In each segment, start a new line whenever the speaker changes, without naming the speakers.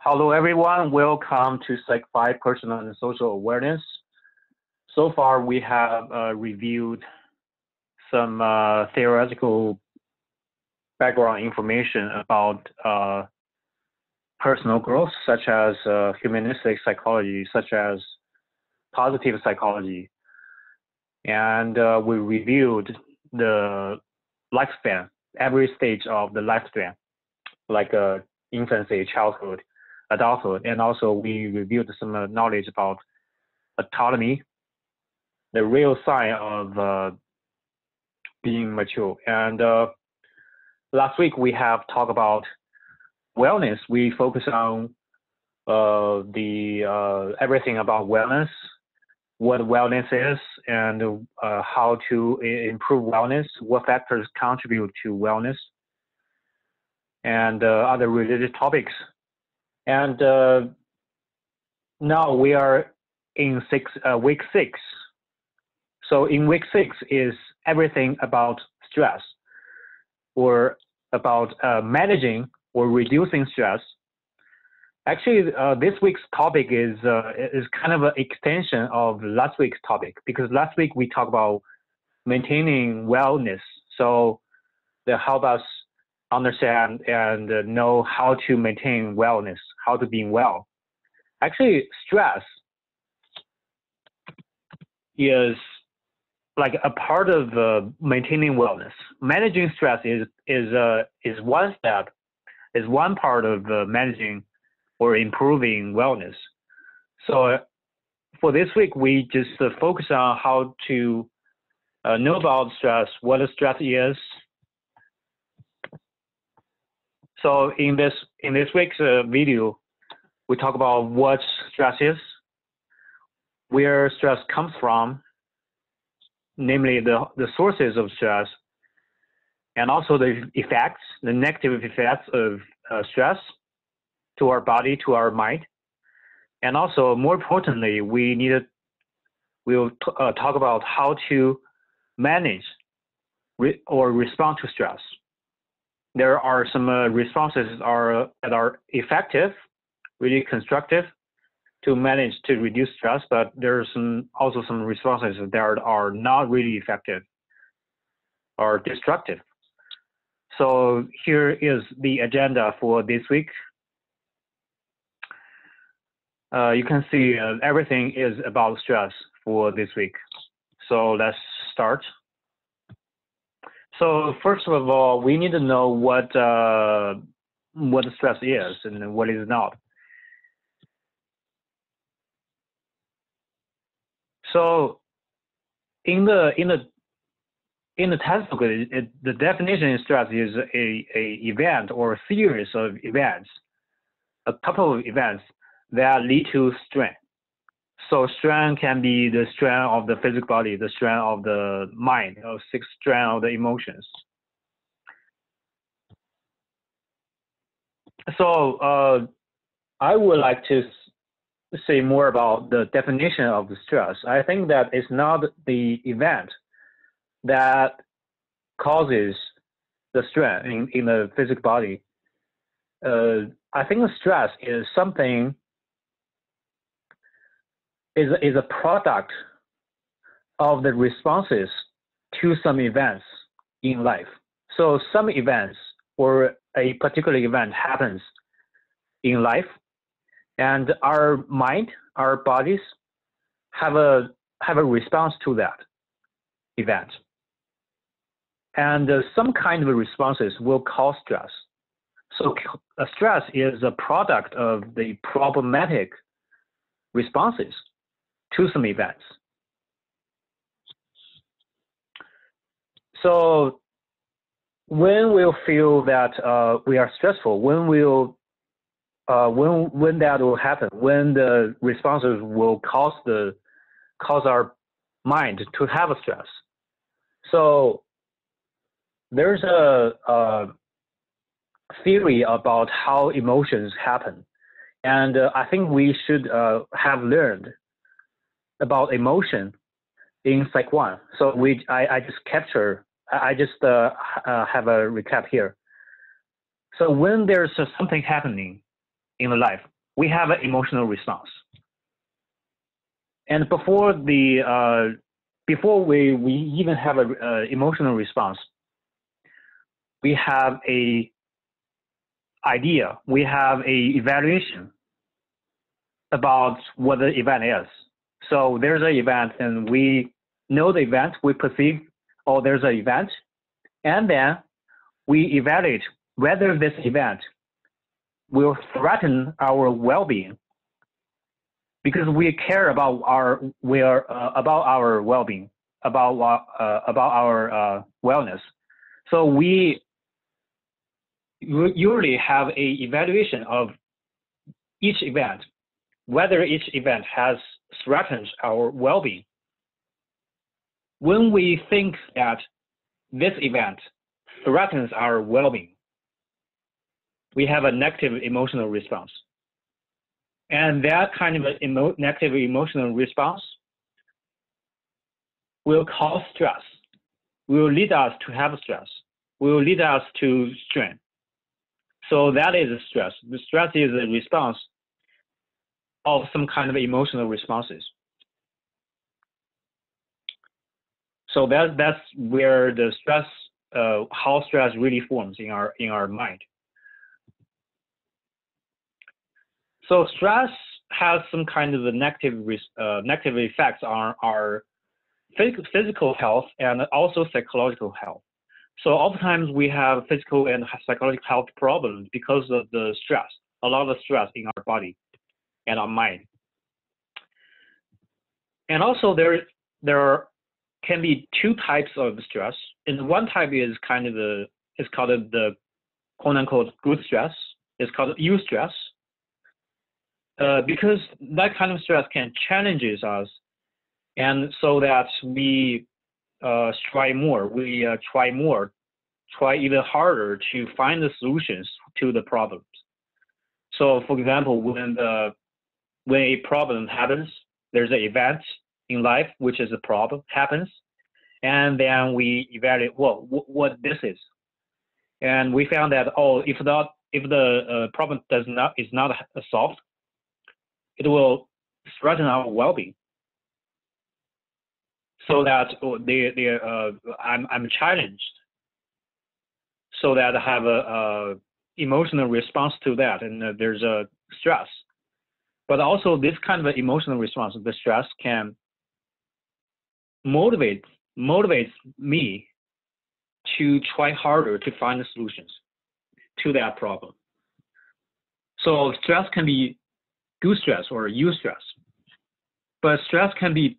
Hello, everyone. Welcome to Psych 5 Personal and Social Awareness. So far, we have reviewed some theoretical background information about personal growth, such as humanistic psychology, such as positive psychology. And we reviewed the lifespan, every stage of the lifespan, like infancy, childhood, adulthood, and also we reviewed some knowledge about autonomy, the real sign of being mature. And last week we have talked about wellness. We focus on everything about wellness, what wellness is, and how to improve wellness, what factors contribute to wellness, and other related topics. And now we are in week 6. So in week 6 is everything about stress, or about managing or reducing stress. Actually, this week's topic is kind of an extension of last week's topic, because last week we talked about maintaining wellness. So that help us understand and know how to maintain wellness, how to be well. Actually, stress is like a part of maintaining wellness. Managing stress is one step, is one part of managing or improving wellness. So for this week, we just focus on how to know about stress, what stress is. So in this week's video, we talk about what stress is, where stress comes from, namely the sources of stress, and also the effects, the negative effects of stress to our body, to our mind. And also, more importantly, we'll talk about how to manage or respond to stress. There are some responses that are effective, really constructive to manage to reduce stress, but there's also some responses that are not really effective or destructive. So here is the agenda for this week. You can see everything is about stress for this week. So let's start. So first of all, we need to know what stress is and what is not. So in the textbook, the definition of stress is a event or a series of events, a couple of events that lead to strain. So strain can be the strain of the physical body, the strain of the mind, or strain of the emotions. So I would like to say more about the definition of the stress. I think that it's not the event that causes the strain in the physical body. I think the stress is something, is a product of the responses to some events in life. So some events or a particular event happens in life, and our mind, our bodies have a response to that event. And some kind of responses will cause stress. So stress is a product of the problematic responses to some events. So when we'll feel that we are stressful, when that will happen, when the responses will cause our mind to have a stress. So there's a theory about how emotions happen, and I think we should have learned about emotion in Psych 1. So I just have a recap here. So when there's something happening in life, we have an emotional response. And before we even have an emotional response, we have a idea, we have a evaluation about what the event is. So there's an event, and we know the event, we perceive, oh, there's an event, and then we evaluate whether this event will threaten our well-being, because we care about our well-being, about our wellness. So we usually have a evaluation of each event, whether each event has threatened our well-being. When we think that this event threatens our well-being, we have a negative emotional response. And that kind of negative emotional response will cause stress, will lead us to have stress, will lead us to strain. So that is stress. The stress is a response of some kind of emotional responses. So that's where the stress, how stress really forms in our mind. So stress has some kind of a negative effects on our physical health and also psychological health. So oftentimes we have physical and psychological health problems because of the stress, a lot of stress in our body and our mind. And also there can be two types of stress. And one type is kind of it's called the quote unquote good stress. It's called eustress. Because that kind of stress can challenges us, and so that we try more. We try even harder to find the solutions to the problems. So, for example, when a problem happens, there's an event in life which is a problem happens, and then we evaluate what this is, and we found that if the problem is not solved, it will threaten our well-being. So that I'm challenged, so that I have a emotional response to that, and there's a stress. But also this kind of emotional response, the stress can motivates me to try harder to find the solutions to that problem. So stress can be good stress or eustress, but stress can be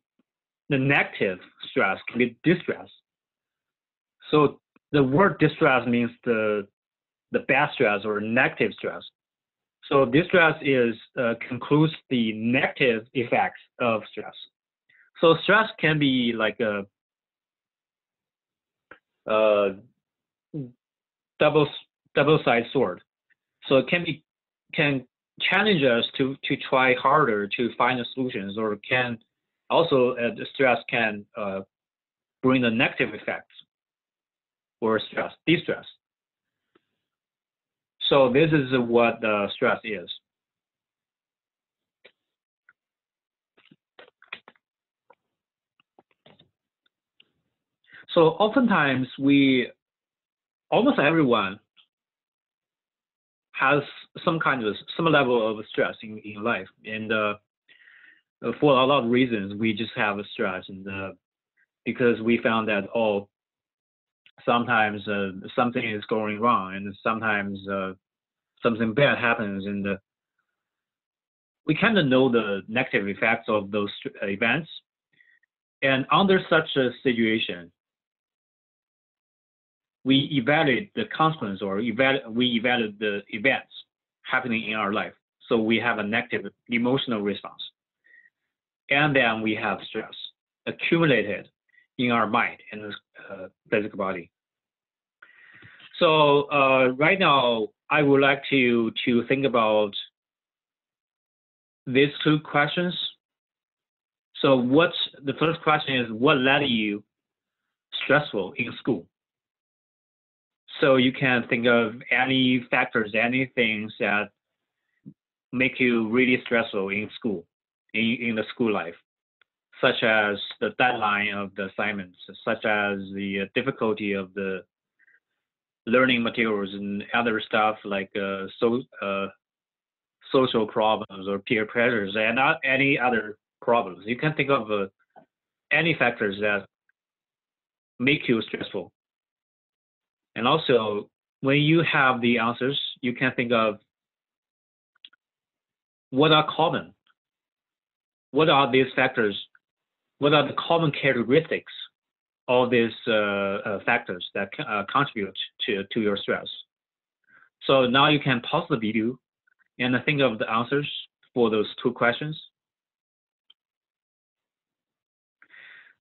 the negative stress, can be distress. So the word distress means the bad stress or negative stress. So distress concludes the negative effects of stress. So stress can be like a double-sided sword. So it can challenge us to try harder to find the solutions, or can also the stress can bring the negative effects or distress. So this is what stress is. So oftentimes almost everyone has some level of stress in life, and for a lot of reasons we just have a stress, and because we found that sometimes something is going wrong, and sometimes something bad happens, and we kind of know the negative effects of those events. And under such a situation, we evaluate the consequences, or we evaluate the events happening in our life. So we have a negative emotional response. And then we have stress accumulated in our mind and physical body. So right now, I would like to think about these two questions. So the first question is, what led you stressful in school? So you can think of any factors, any things that make you really stressful in school, in the school life, such as the deadline of the assignments, such as the difficulty of the learning materials and other stuff like social problems or peer pressures and not any other problems. You can think of any factors that make you stressful. And also, when you have the answers, you can think of what are common. What are these factors? What are the common characteristics of these factors that contribute to your stress? So now you can pause the video and think of the answers for those two questions.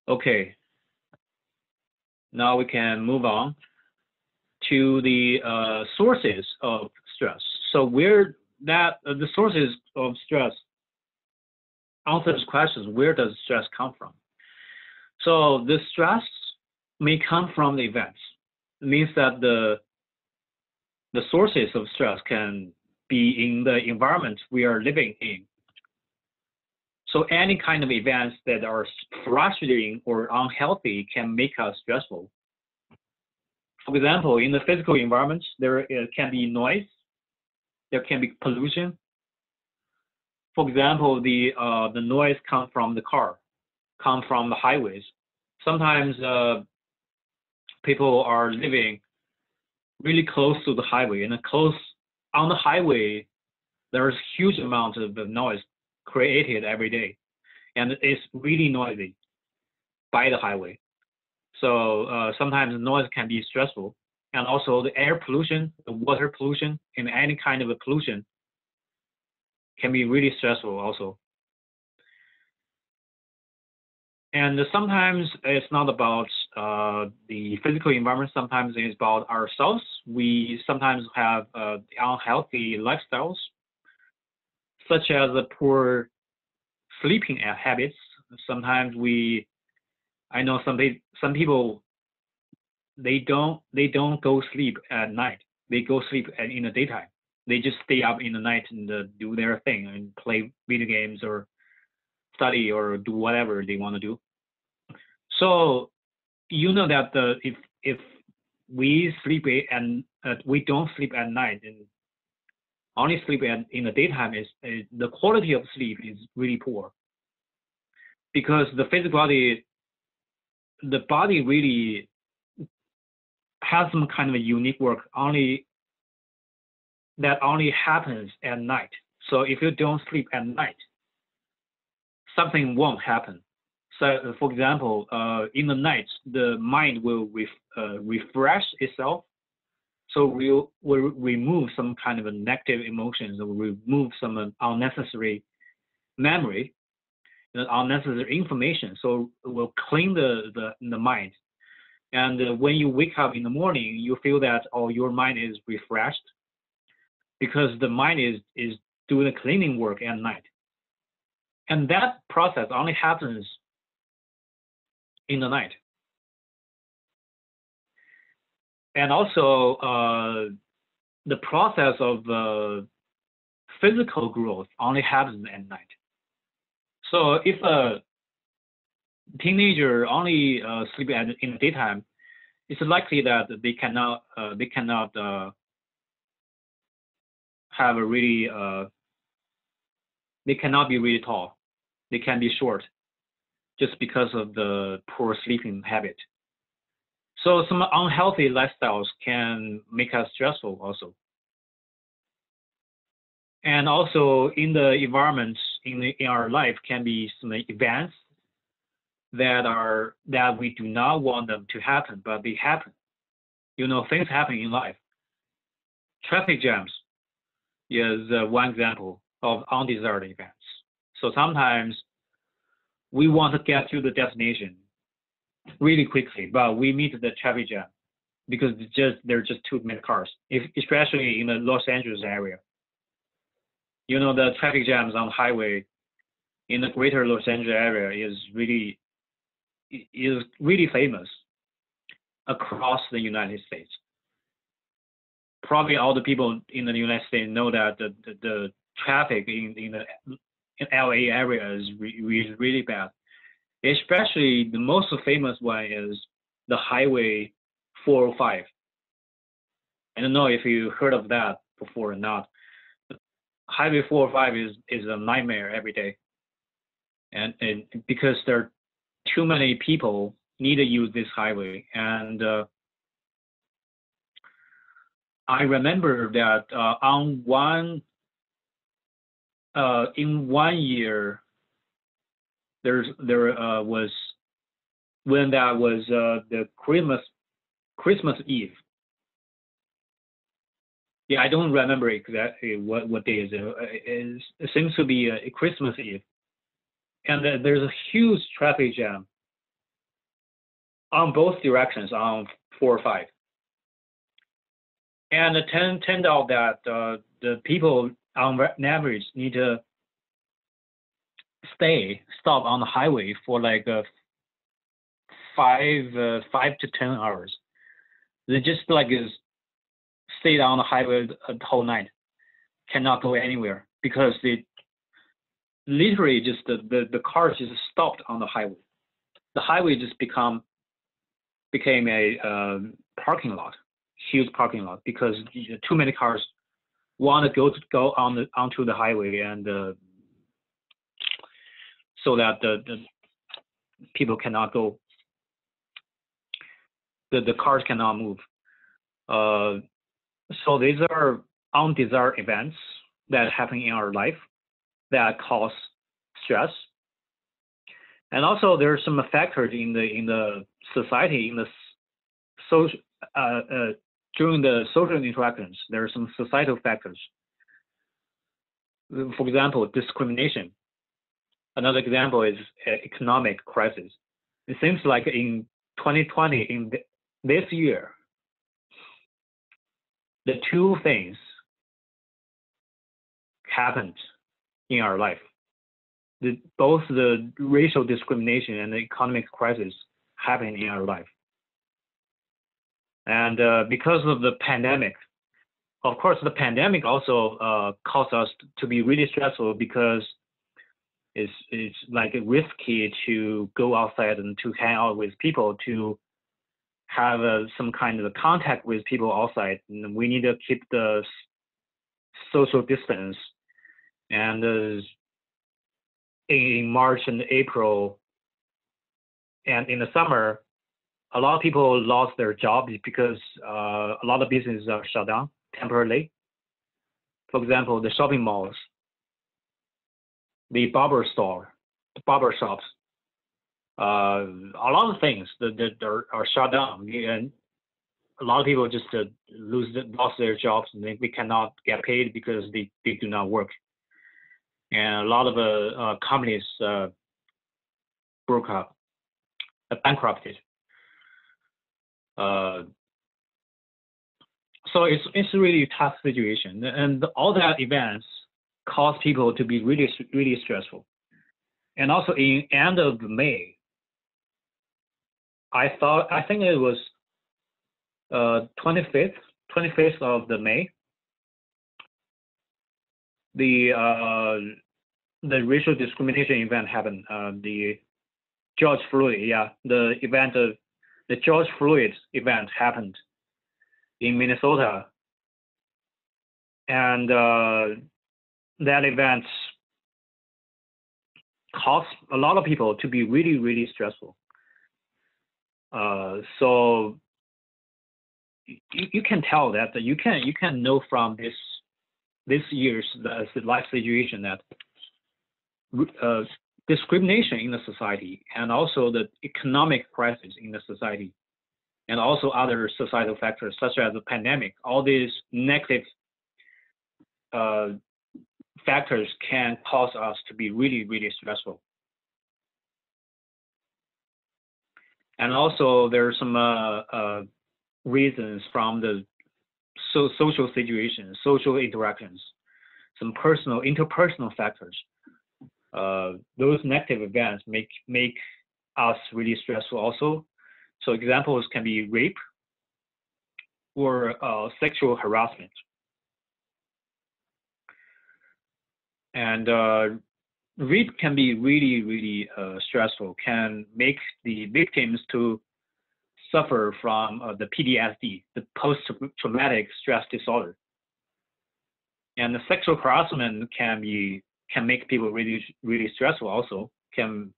Okay. Now we can move on to the sources of stress. So where that the sources of stress answers questions, where does stress come from? So the stress may come from the events. It means that the sources of stress can be in the environment we are living in. So any kind of events that are frustrating or unhealthy can make us stressful. For example, in the physical environment, there can be noise, there can be pollution. For example, the noise comes from the car, comes from the highways. Sometimes people are living really close to the highway, and close on the highway, there's huge amount of noise created every day, and it's really noisy by the highway. So sometimes noise can be stressful, and also the air pollution, the water pollution, and any kind of a pollution can be really stressful also. And sometimes it's not about the physical environment. Sometimes it's about ourselves. We sometimes have unhealthy lifestyles, such as the poor sleeping habits. Sometimes I know some people, they don't go sleep at night. They go sleep in the daytime. They just stay up in the night and do their thing and play video games or study or do whatever they want to do. So you know that if we sleep and we don't sleep at night and only sleep in the daytime, is the quality of sleep is really poor, because the body really has some kind of a unique work that only happens at night. So if you don't sleep at night, something won't happen. So for example, in the night, the mind will refresh itself. So we'll remove some kind of a negative emotions, or remove some unnecessary memory, unnecessary information. So it will clean the mind. And when you wake up in the morning, you feel that your mind is refreshed, because the mind is doing the cleaning work at night. And that process only happens in the night. And also, the process of physical growth only happens at night. So if a teenager only sleep in the daytime, it's likely that they cannot have a really they cannot be really tall. They can be short, just because of the poor sleeping habit. So some unhealthy lifestyles can make us stressful also. And also in the environment, in our life, can be some events that we do not want them to happen, but they happen. Things happen in life. Traffic jams is one example of undesired events. So sometimes we want to get to the destination really quickly, but we meet the traffic jam because there are just too many cars, especially in the Los Angeles area. The traffic jams on the highway in the greater Los Angeles area is really famous across the United States. Probably all the people in the United States know that traffic in the in LA area is really bad. Especially the most famous one is the Highway 405. I don't know if you heard of that before or not. Highway 405 is a nightmare every day, and because there are too many people need to use this highway, and I remember that in 1 year there was when that was the Christmas Eve. Yeah, I don't remember exactly what day is it. It seems to be a Christmas Eve, and there's a huge traffic jam on both directions on 405. And it turned out that the people on average need to stop on the highway for like 5 to 10 hours. They just like stayed on the highway the whole night, cannot go anywhere because they literally just the cars just stopped on the highway. The highway just became a parking lot, huge parking lot, because too many cars want to go onto the highway, and so that the people cannot go, the cars cannot move. So these are undesired events that happen in our life that cause stress. And also there are some factors in the society, in the social during the social interactions. There are some societal factors. For example, discrimination. Another example is economic crisis. It seems like in 2020, in this year, the two things happened in our life. Both the racial discrimination and the economic crisis happened in our life. And because of the pandemic, of course, the pandemic also caused us to be really stressful, because it's like risky to go outside and to hang out with people, to have some kind of contact with people outside. And we need to keep the social distance. And in March and April and in the summer, a lot of people lost their jobs because a lot of businesses are shut down temporarily. For example, the shopping malls, the barber shops, a lot of things that are shut down, and a lot of people just lost their jobs, and they cannot get paid because they do not work. And a lot of companies broke up, bankrupted. So it's really a tough situation, and all that events cause people to be really stressful. And also in end of May, I think it was 25th of the May, the racial discrimination event happened. The George Floyd, the George Floyd event happened in Minnesota, and that event caused a lot of people to be really stressful. So you can tell that you can know from this year's life situation that discrimination in the society, and also the economic crisis in the society, and also other societal factors such as the pandemic, all these negative factors can cause us to be really stressful. And also there are some reasons from the social situations, social interactions, some interpersonal factors. Those negative events make us really stressful also. So examples can be rape or sexual harassment. And rape can be really stressful, can make the victims to suffer from the PTSD, the post-traumatic stress disorder. And the sexual harassment can make people really stressful also, can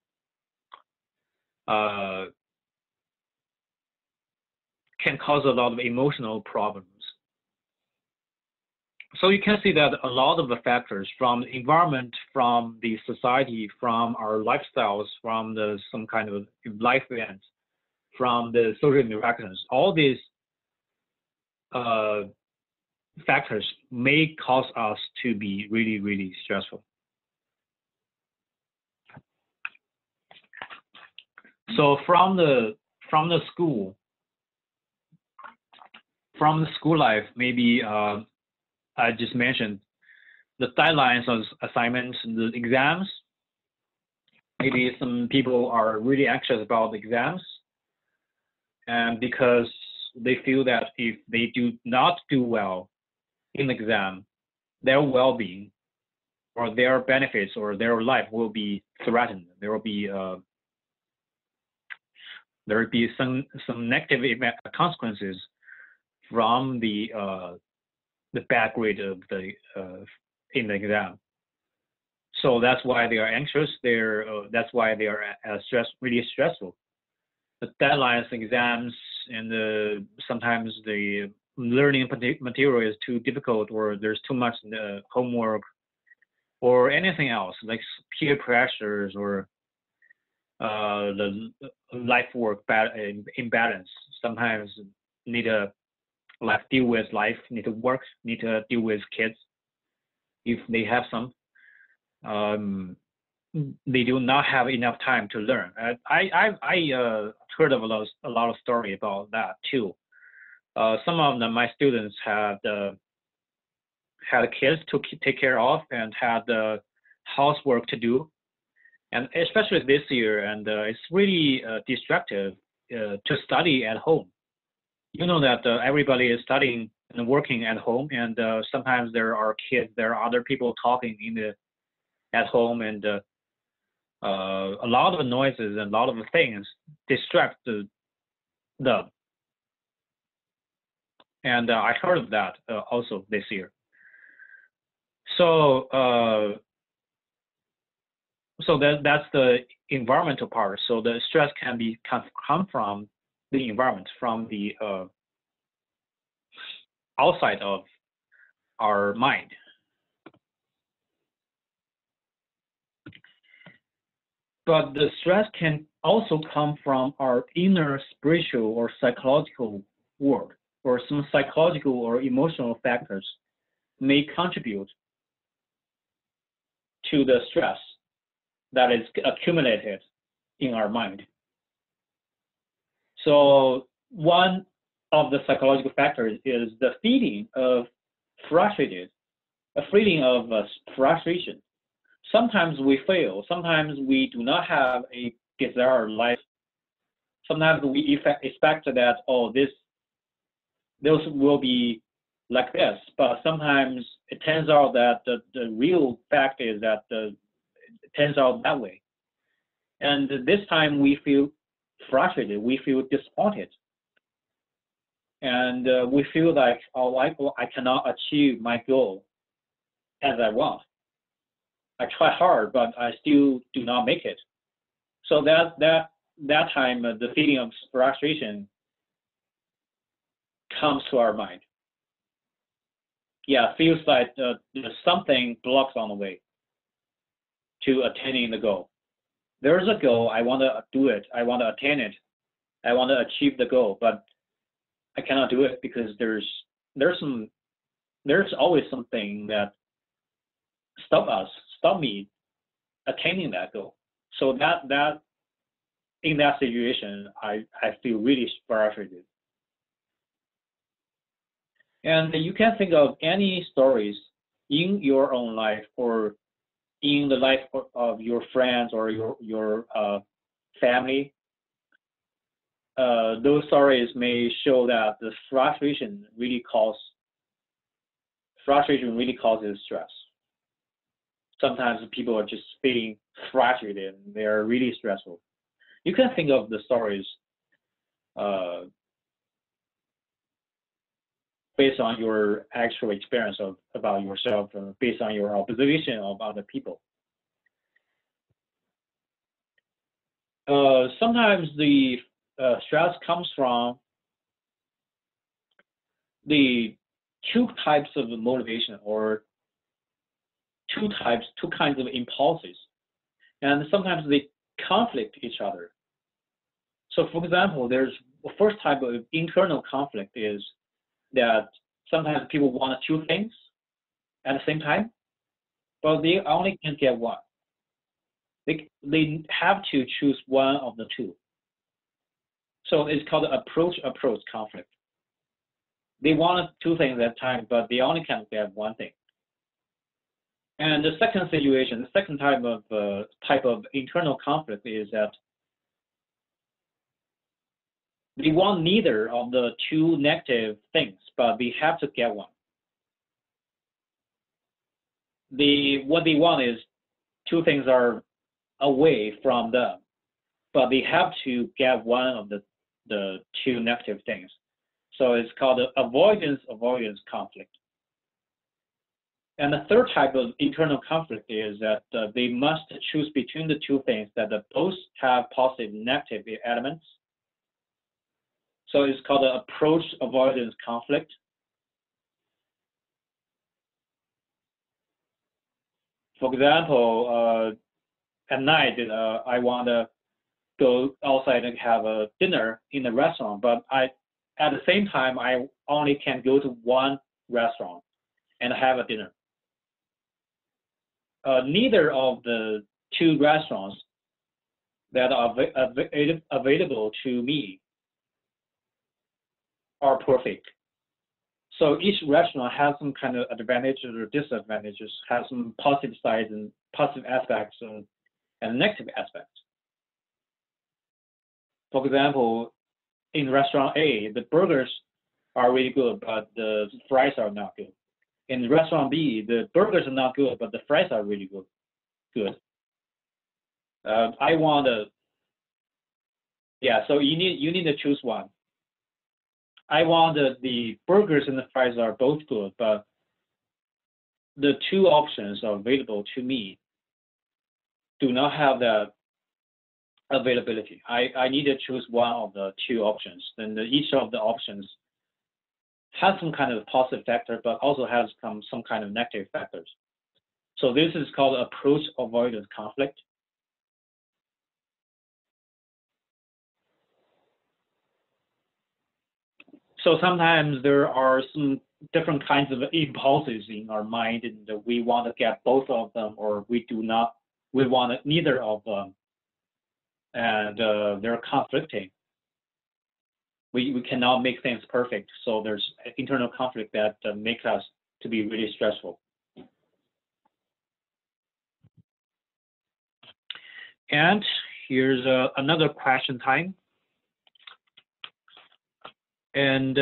cause a lot of emotional problems. So you can see that a lot of the factors from the environment, from the society, from our lifestyles, from some kind of life events, from the social interactions, all these factors may cause us to be really stressful. So from the school life, maybe I just mentioned the deadlines of assignments, the exams. Maybe some people are really anxious about the exams, and because they feel that if they do not do well in the exam, their well-being or their benefits or their life will be threatened. There will be some negative consequences from the bad grade of the in the exam. So that's why they are anxious. That's why they are really stressful. The deadlines, exams, and sometimes the learning material is too difficult, or there's too much homework, or anything else like peer pressures or the life work imbalance. Sometimes need to deal with life, need to work, need to deal with kids if they have some. They do not have enough time to learn. I heard of a lot of story about that too. Some of my students had kids to take care of and had housework to do, and especially this year, and it's really destructive to study at home. You know that everybody is studying and working at home, and sometimes there are kids, there are other people talking at home, and a lot of noises and a lot of things distract them. And I heard of that also this year. So that's the environmental part. So the stress can come from the environment, from the outside of our mind. But the stress can also come from our inner spiritual or psychological world, or some psychological or emotional factors may contribute to the stress that is accumulated in our mind. So one of the psychological factors is the feeling of frustration. Sometimes we fail. Sometimes we do not have a desired life. Sometimes we expect that, this will be like this, but sometimes it turns out that the real fact is that it turns out that way. And this time we feel frustrated, we feel disappointed, and we feel like, I cannot achieve my goal as I want. I try hard, but I still do not make it. So that time, the feeling of frustration comes to our mind. Yeah, it feels like there's something blocks on the way to attaining the goal. There's a goal, I want to do it, I want to attain it, I want to achieve the goal, but I cannot do it because there's always something that stop me attaining that goal. So that in that situation, I feel really frustrated. And you can think of any stories in your own life or in the life of your friends or your family. Those stories may show that the frustration really causes stress.
sometimes people are just feeling frustrated and they're really stressful. You can think of the stories based on your actual experience about yourself, based on your observation of other people. Sometimes the stress comes from the two types of motivation, or two kinds of impulses, and sometimes they conflict each other. So for example, there's the first type of internal conflict is that sometimes people want two things at the same time, but they only can get one. They have to choose one of the two. So it's called approach conflict. They want two things at a time, but they only can get one thing. And the second situation, the second type of internal conflict is that they want neither of the two negative things, but they have to get one. What they want is two things are away from them, but they have to get one of the two negative things. So it's called avoidance conflict. And the third type of internal conflict is that they must choose between the two things that both have positive and negative elements. So it's called approach avoidance conflict. For example, at night, I want to go outside and have a dinner in a restaurant, but at the same time, I only can go to one restaurant and have a dinner. Neither of the two restaurants that are available to me are perfect. So each restaurant has some kind of advantages or disadvantages, has some positive sides and positive aspects and negative aspects. For example, in restaurant A, the burgers are really good, but the fries are not good. In restaurant B, the burgers are not good, but the fries are really good. So you need to choose one. I want the burgers and the fries are both good, but the two options available to me do not have that availability. I need to choose one of the two options. Then each of the options has some kind of positive factor, but also has some kind of negative factors. So this is called approach avoidance conflict. So sometimes there are some different kinds of impulses in our mind, and we want to get both of them, or we want neither of them, and they're conflicting. We cannot make things perfect, so there's internal conflict that makes us to be really stressful. And here's another question time. And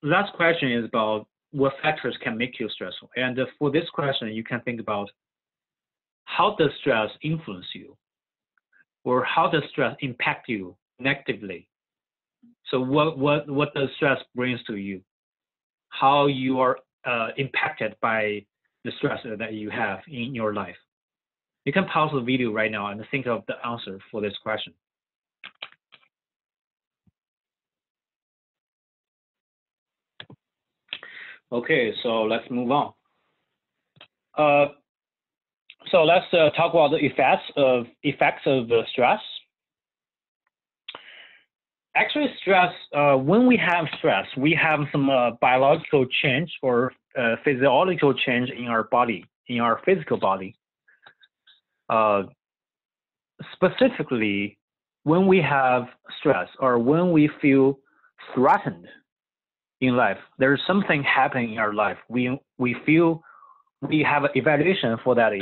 last question is about what factors can make you stressful. And for this question, you can think about how does stress influence you, or how does stress impact you negatively? So what does stress brings to you? How you are impacted by the stress that you have in your life? You can pause the video right now and think of the answer for this question. Okay, so let's move on. So let's talk about the effects of stress. Actually, stress. When we have stress, we have some biological change or physiological change in our body, in our physical body. Specifically, when we have stress or when we feel threatened in life, there's something happening in our life. We feel we have an evaluation for that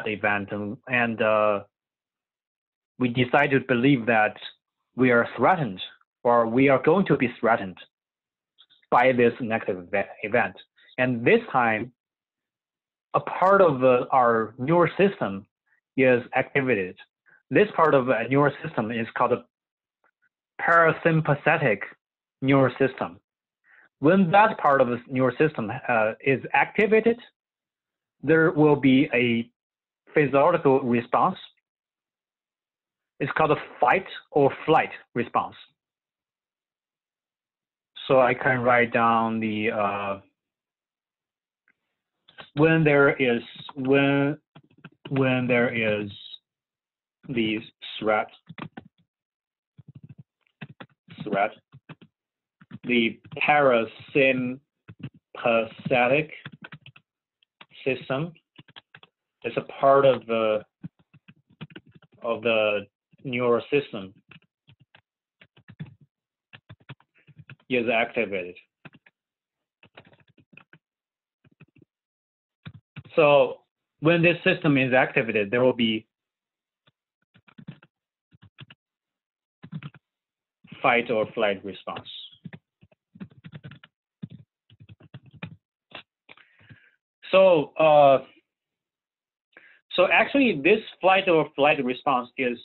event, and we decide to believe that we are threatened, or we are going to be threatened by this negative event. And this time,
a part of our neural system is activated. This part of a neural system is called a parasympathetic neural system. When that part of the neural system is activated, there will be a physiological response. It's called a fight or flight response. So I can write down the when there is the threat, the parasympathetic system is a part of the neural system is activated. So when this system is activated, there will be fight or flight response. So actually, this fight or flight response is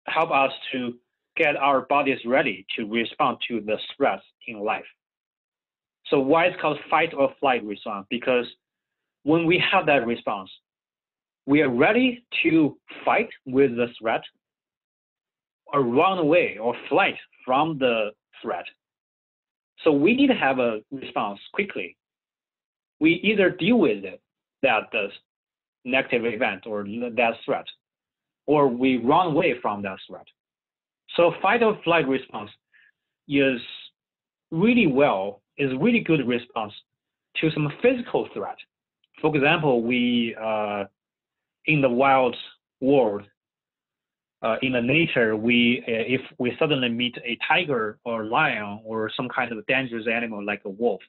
help us to get our bodies ready to respond to the stress in life. So why it's called fight or flight response? Because when we have that response, we are ready to fight with the threat or run away or flight from the threat. So we need to have a response quickly. We either deal with it, that negative event or that threat, or we run away from that threat. So fight or flight response is really good response to some physical threat. For example, we in the wild world, in the nature, if we suddenly meet a tiger or lion or some kind of dangerous animal like a wolf,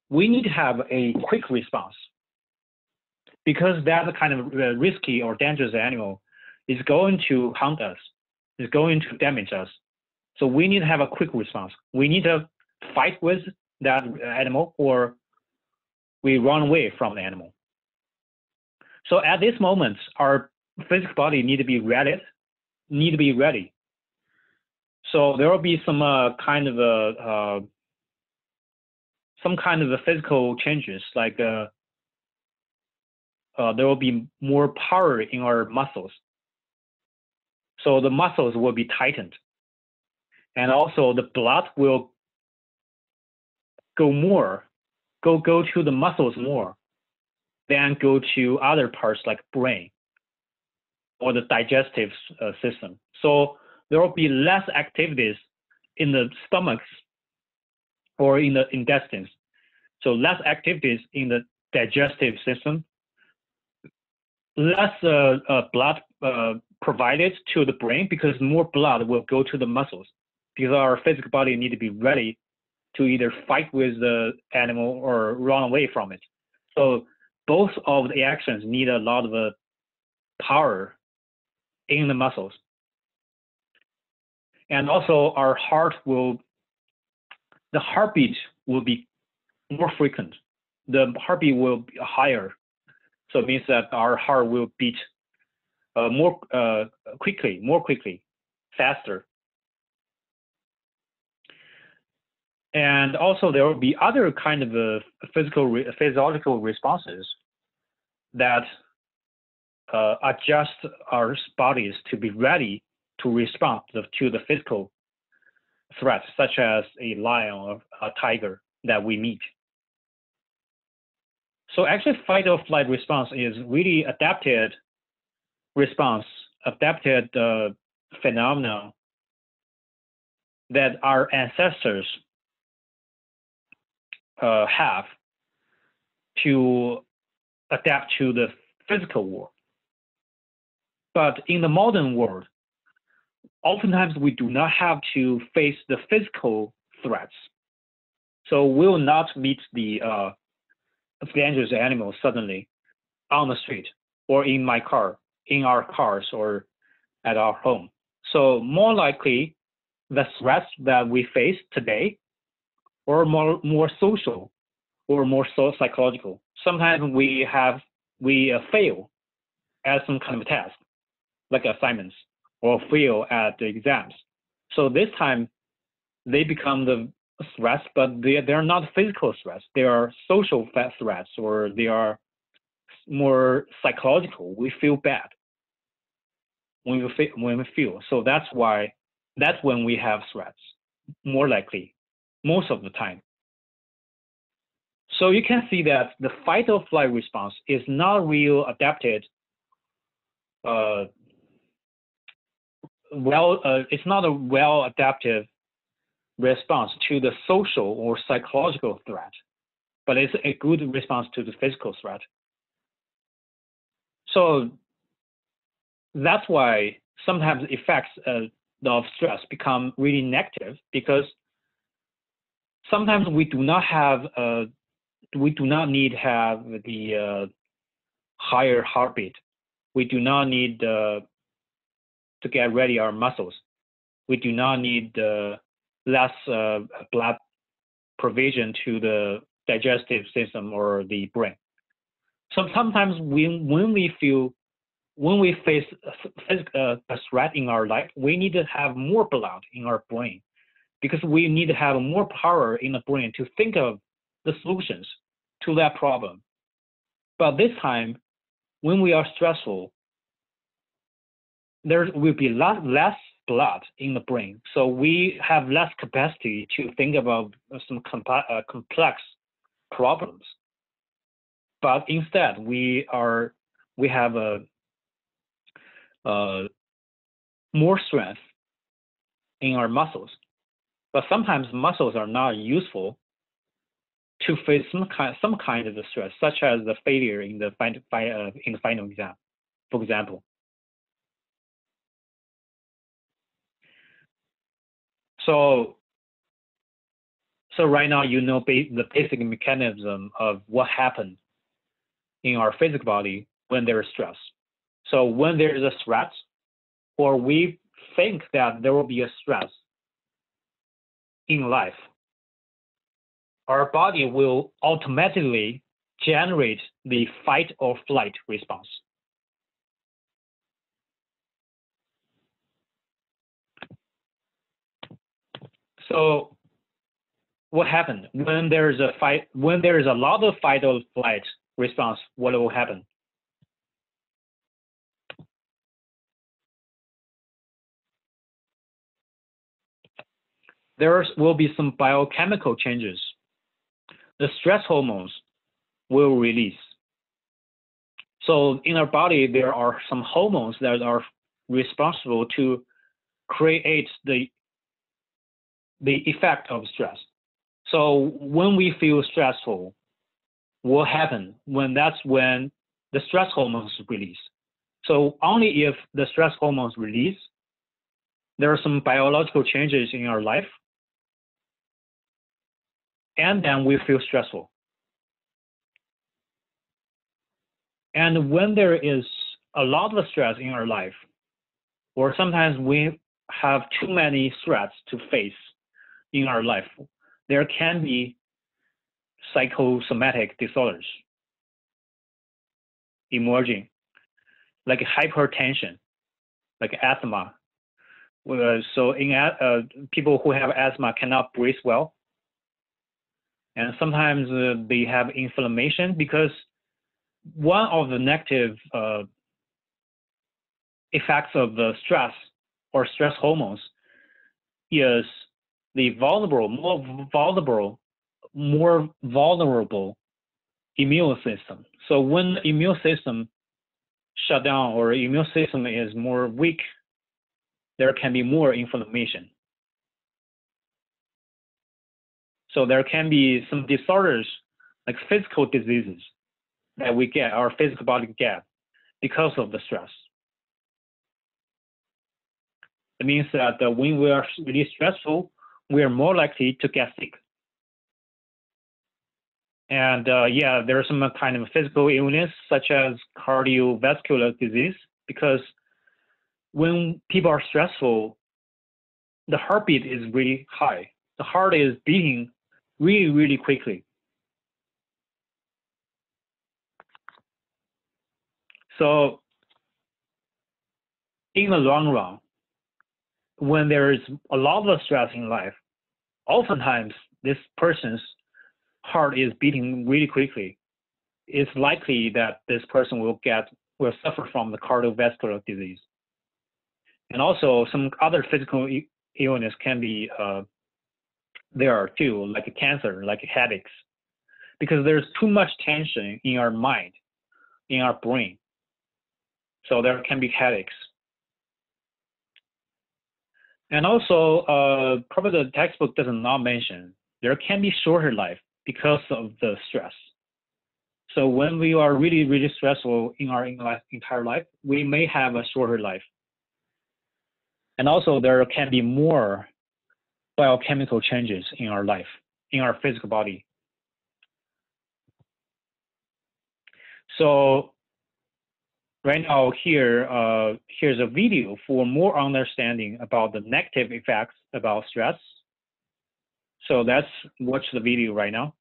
we need to have a quick response, because that kind of risky or dangerous animal is going to hunt us, is going to damage us. So we need to have a quick response. We need to fight with that animal, or we run away from the animal. So at this moment, our physical body need to be ready. So there will be some kind of physical changes, like there will be more power in our muscles. So the muscles will be tightened, and also the blood will go to the muscles more than go to other parts like brain or the digestive system. So there will be less activities in the stomachs or in the intestines. So less activities in the digestive system, less blood provided to the brain, because more blood will go to the muscles, because our physical body need to be ready to either fight with the animal or run away from it. So both of the actions need a lot of power in the muscles. And also the heartbeat will be more frequent. The heartbeat will be higher. So it means that our heart will beat more quickly, faster. And also there will be other kind of physiological responses that adjust our bodies to be ready to respond to the physical threats, such as a lion or a tiger that we meet. So actually, fight or flight response is really adapted response, adapted phenomenon that our ancestors have to adapt to the physical world. But in the modern world, oftentimes we do not have to face the physical threats. So we will not meet the dangerous animals suddenly on the street or in our cars or at our home. So more likely, the threats that we face today or more social, or more psychological. Sometimes we fail at some kind of test, like assignments, or fail at the exams. So this time they become the stress, but they're not physical stress. They are social threats, or they are more psychological. We feel bad when we feel. So that's when we have threats, more likely, most of the time. So you can see that the fight or flight response is not real adapted. It's not a well adaptive response to the social or psychological threat, but it's a good response to the physical threat. So that's why sometimes effects of stress become really negative, because sometimes we do not need to have the higher heartbeat. We do not need to get ready our muscles. We do not need less blood provision to the digestive system or the brain. So sometimes when we face a threat in our life, we need to have more blood in our brain, because we need to have more power in the brain to think of the solutions to that problem. But this time, when we are stressful, there will be less blood in the brain, so we have less capacity to think about some complex problems. But instead, we have more strength in our muscles. But sometimes muscles are not useful to face some kind of stress, such as the failure in the final exam, for example. So right now, you know the basic mechanism of what happens in our physical body when there is stress. So when there is a threat, or we think that there will be a stress in life, our body will automatically generate the fight or flight response. So what happened when there is a lot of fight or flight response? What will happen? There will be some biochemical changes. The stress hormones will release. So in our body, there are some hormones that are responsible to create the effect of stress. So when we feel stressful, what happens that's when the stress hormones release. So only if the stress hormones release, there are some biological changes in our life, and then we feel stressful. And when there is a lot of stress in our life, or sometimes we have too many threats to face in our life, there can be psychosomatic disorders emerging, like hypertension, like asthma. So people who have asthma cannot breathe well. And sometimes they have inflammation, because one of the negative effects of the stress or stress hormones is the more vulnerable immune system. So when the immune system shut down, or immune system is more weak, there can be more inflammation. So there can be some disorders, like physical diseases, that we get, our physical body get, because of the stress. It means that when we are really stressful, we are more likely to get sick. And there are some kind of physical illness, such as cardiovascular disease, because when people are stressful, the heartbeat is really high. The heart is beating really, really quickly. So in the long run, when there is a lot of stress in life, oftentimes this person's heart is beating really quickly. It's likely that this person will suffer from the cardiovascular disease. And also some other physical illness can be there too, like cancer, like headaches, because there's too much tension in our mind, in our brain. So there can be headaches. And also, probably the textbook does not mention, there can be shorter life because of the stress. So when we are really, really stressful in our entire life, we may have a shorter life. And also there can be more biochemical changes in our life, in our physical body. So right now here's a video for more understanding about the negative effects about stress. So let's watch the video right now.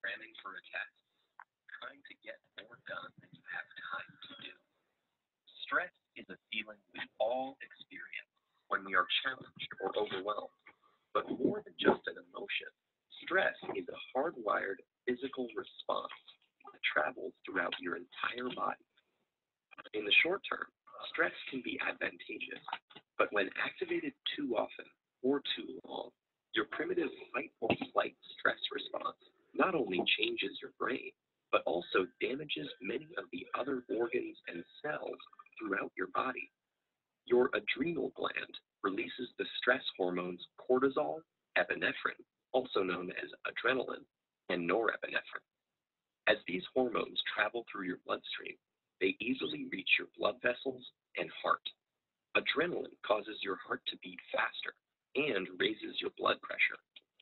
Cramming for a test, trying to get more done than you have time to do. Stress is a feeling we all experience when we are challenged or overwhelmed. But more than just an emotion, stress is a hardwired physical response that travels throughout your entire body. In the short term, stress can be advantageous, but when activated too often or too long, your primitive fight or flight stress response not only changes your brain, but also damages many of the other organs and cells throughout your body. Your adrenal gland releases the stress hormones cortisol, epinephrine, also known as adrenaline, and norepinephrine. As these hormones travel through your bloodstream, they easily reach your blood vessels and heart. Adrenaline causes your heart to beat faster and raises your blood pressure,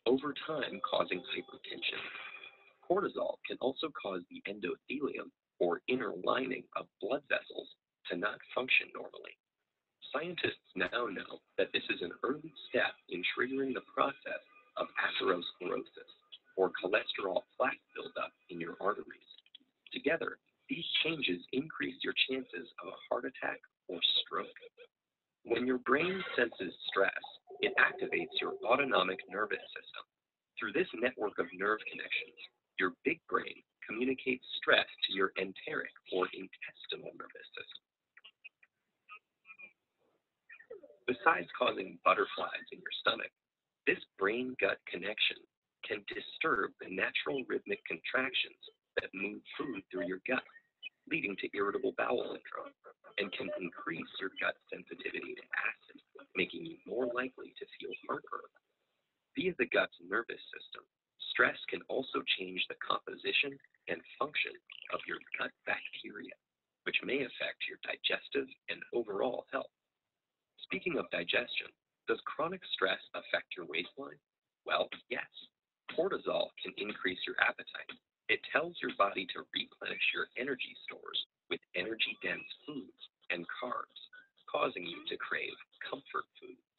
over time causing hypertension. Cortisol can also cause the endothelium, or inner lining of blood vessels, to not function normally. Scientists now know that this is an early step in triggering the process of atherosclerosis, or cholesterol plaque buildup in your arteries. Together, these changes increase your chances of a heart attack or stroke. When your brain senses stress, it activates your autonomic nervous system. Through this network of nerve connections, your big brain communicates stress to your enteric or intestinal nervous system. Besides causing butterflies in your stomach, this brain-gut connection can disturb the natural rhythmic contractions that move food through your gut, leading to irritable bowel syndrome, and can increase your gut sensitivity to acid, making you more likely to feel heartburn. Via the gut's nervous system, stress can also change the composition and function of your gut bacteria, which may affect your digestive and overall health. Speaking of digestion, does chronic stress affect your waistline? Well, yes. Cortisol can increase your appetite. It tells your body to replenish your energy stores with energy-dense foods and carbs, causing you to crave comfort foods.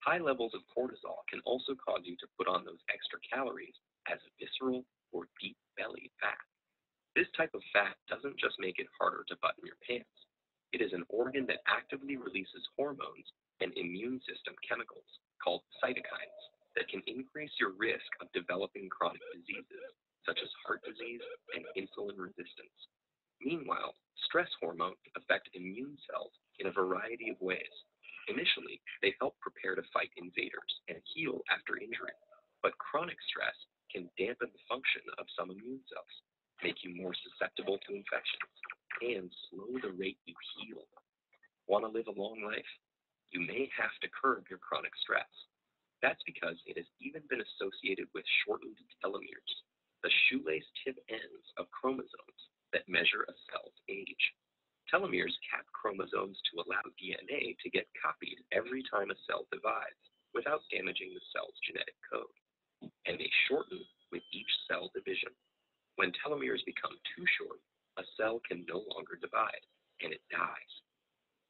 High levels of cortisol can also cause you to put on those extra calories as visceral or deep-bellied fat. This type of fat doesn't just make it harder to button your pants. It is an organ that actively releases hormones and immune system chemicals called cytokines that can increase your risk of developing chronic diseases such as heart disease and insulin resistance. Meanwhile, stress hormones affect immune cells in a variety of ways. Initially, they help prepare to fight invaders and heal after injury, but chronic stress can dampen the function of some immune cells, make you more susceptible to infections, and slow the rate you heal. Want to live a long life? You may have to curb your chronic stress. That's because it has even been associated with shortened telomeres, the shoelace tip ends of chromosomes that measure a cell's age. Telomeres cap chromosomes to allow DNA to get copied every time a cell divides without damaging the cell's genetic code, and they shorten with each cell division. When telomeres become too short, a cell can no longer divide, and it dies.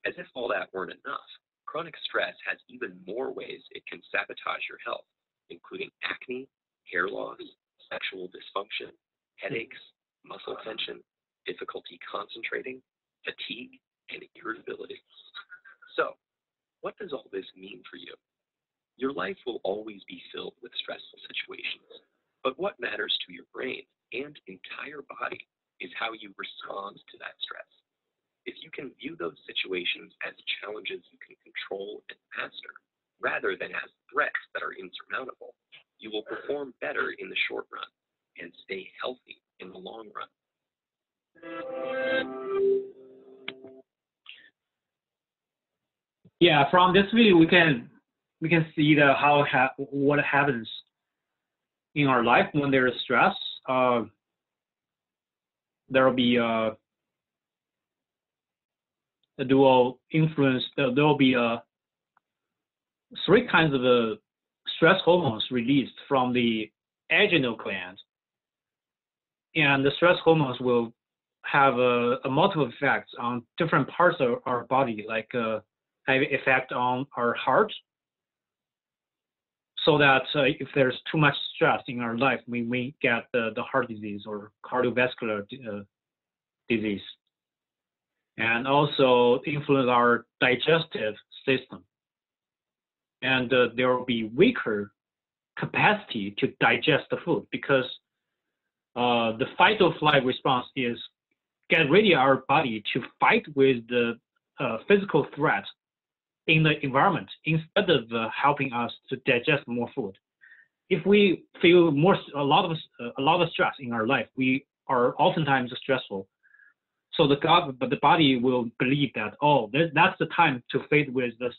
As if all that weren't enough, chronic stress has even more ways it can sabotage your health, including acne, hair loss, sexual dysfunction, headaches, muscle tension, difficulty concentrating, fatigue, and irritability. So, what does all this mean for you? Your life will always be filled with stressful situations, but what matters to your brain and entire body is how you respond to that stress. If you can view those situations as challenges you can control and master, rather than as threats that are insurmountable, you will perform better in the short run and stay healthy in the long run.
Yeah, from this video we can see what happens in our life when there is stress. There will be a dual influence. There will be three kinds of stress hormones released from the adrenal gland, and the stress hormones will have a multiple effects on different parts of our body, like have effect on our heart, so that if there's too much stress in our life, we may get the heart disease or cardiovascular disease, and also influence our digestive system. And there will be weaker capacity to digest the food, because the fight or flight response is get ready our body to fight with the physical threat in the environment instead of helping us to digest more food. If we feel a lot of stress in our life, we are oftentimes stressful. So the body will believe that, oh, that's the time to fight with the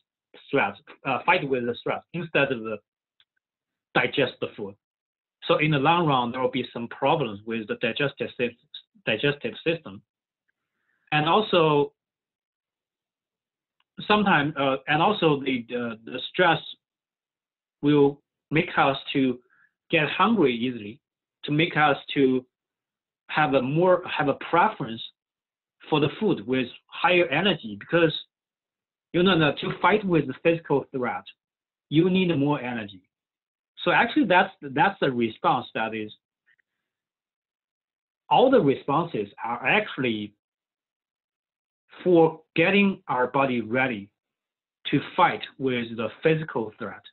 stress, instead of digest the food. So in the long run, there will be some problems with the digestive system, and also sometimes, the stress will make us to get hungry easily, to make us to have a preference for the food with higher energy, because you know that to fight with the physical threat, you need more energy. So actually, that's the response. That is, all the responses are actually for getting our body ready to fight with the physical threat,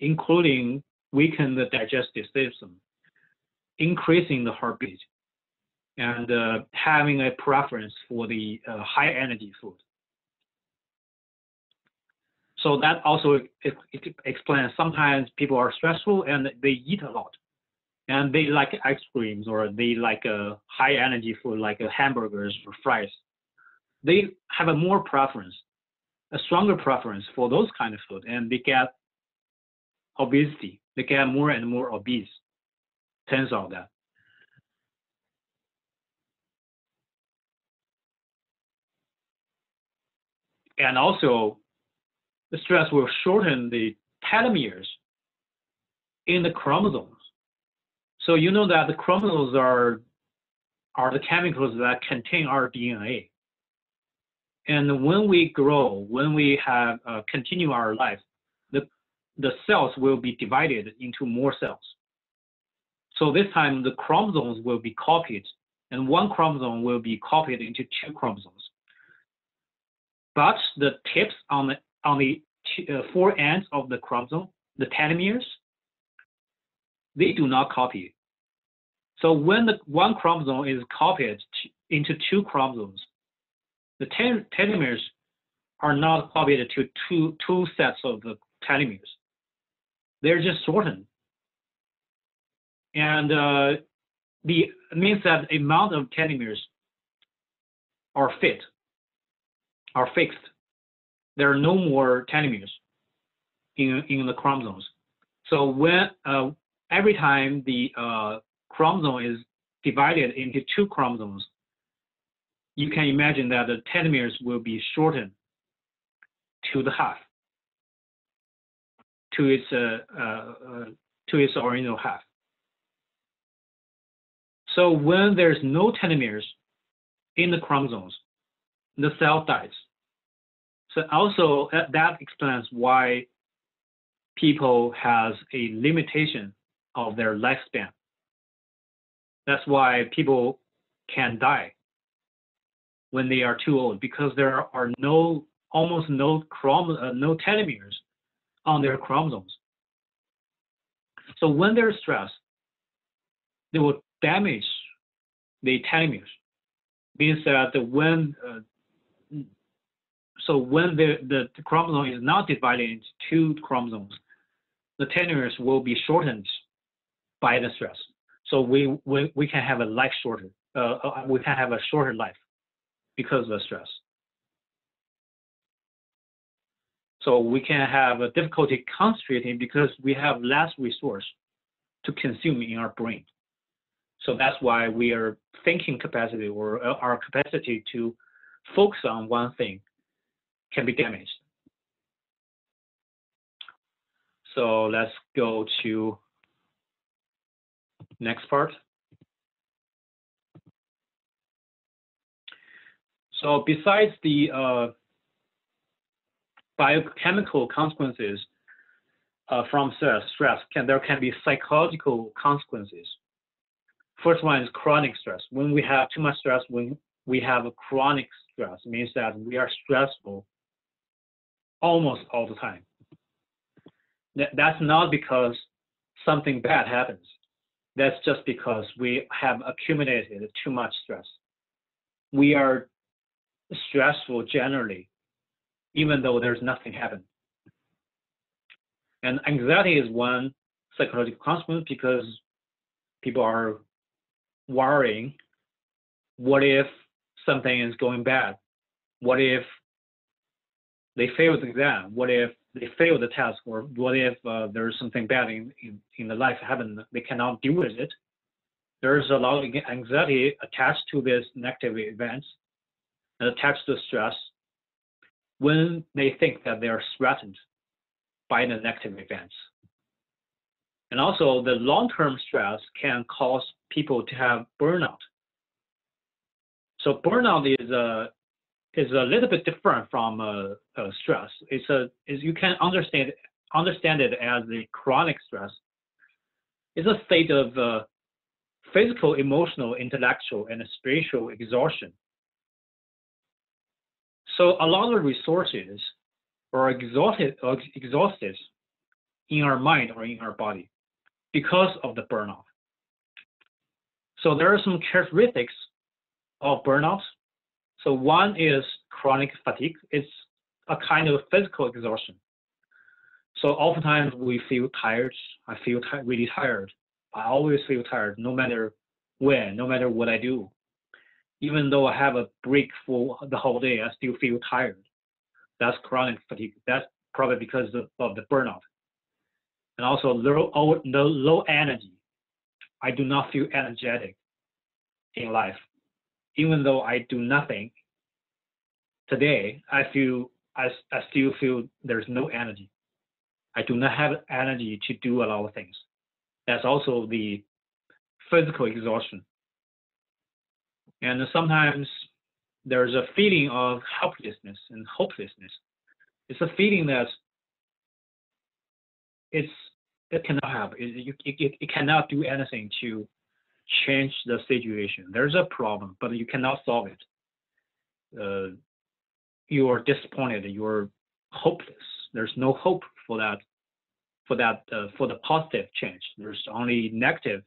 including weaken the digestive system, increasing the heartbeat, and having a preference for the high energy food. So that also explains sometimes people are stressful and they eat a lot, and they like ice creams, or they like a high energy food like hamburgers or fries. They have a stronger preference for those kind of food, and they get obesity. They get more and more obese. Turns out that. And also, the stress will shorten the telomeres in the chromosomes. So you know that the chromosomes are the chemicals that contain our DNA. And when we grow, when we have continue our life, the cells will be divided into more cells. So this time the chromosomes will be copied, and one chromosome will be copied into two chromosomes. But the tips on the four ends of the chromosome, the telomeres, they do not copy. So when the one chromosome is copied into two chromosomes, the telomeres are not copied to two sets of the telomeres. They're just shortened. And it means that the amount of telomeres are fixed. There are no more telomeres in the chromosomes. So when every time the chromosome is divided into two chromosomes, you can imagine that the telomeres will be shortened to the half, to its original half. So when there's no telomeres in the chromosomes, the cell dies. So also that explains why people has a limitation of their lifespan. That's why people can die when they are too old, because there are almost no telomeres on their chromosomes. So when they're stressed, they will damage the telomeres. Means that when the chromosome is not divided into two chromosomes, the telomeres will be shortened by the stress. So we can have a life shorter. We can have a shorter life because of the stress. So we can have a difficulty concentrating because we have less resource to consume in our brain. So that's why we are thinking capacity, or our capacity to focus on one thing, can be damaged. So let's go to next part. So besides the biochemical consequences from stress, there can be psychological consequences. First one is chronic stress. When we have too much stress, when we have a chronic stress, it means that we are stressful almost all the time. That's not because something bad happens. That's just because we have accumulated too much stress. We are stressful generally, even though there's nothing happened. And anxiety is one psychological consequence, because people are worrying, what if something is going bad? What if they fail the exam? What if they fail the test? Or what if there's something bad in the life happened, they cannot deal with it? There's a lot of anxiety attached to these negative events and attached to stress when they think that they are threatened by the negative events. And also the long-term stress can cause people to have burnout. So burnout is a little bit different from stress. You can understand it as a chronic stress. It's a state of physical, emotional, intellectual, and spiritual exhaustion. So a lot of resources are exhausted in our mind or in our body because of the burnout. So there are some characteristics of burnout. So one is chronic fatigue. It's a kind of physical exhaustion. So oftentimes we feel tired. I feel really tired. I always feel tired, no matter when, no matter what I do. Even though I have a break for the whole day, I still feel tired. That's chronic fatigue. That's probably because of the burnout. And also low energy. I do not feel energetic in life. Even though I do nothing today, I still feel there's no energy. I do not have energy to do a lot of things. That's also the physical exhaustion. And sometimes there's a feeling of helplessness and hopelessness. It's a feeling that it cannot happen. It cannot do anything to change the situation. There's a problem, but you cannot solve it. You are disappointed. You're hopeless. There's no hope for the positive change. There's only negative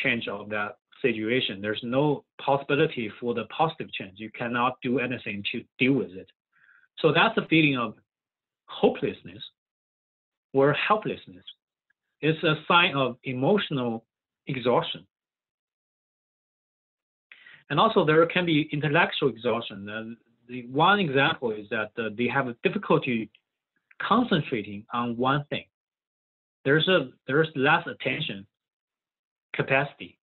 change of that situation. There's no possibility for the positive change. You cannot do anything to deal with it. So that's a feeling of hopelessness or helplessness. It's a sign of emotional exhaustion. And also there can be intellectual exhaustion. The one example is that they have a difficulty concentrating on one thing. There's less attention capacity.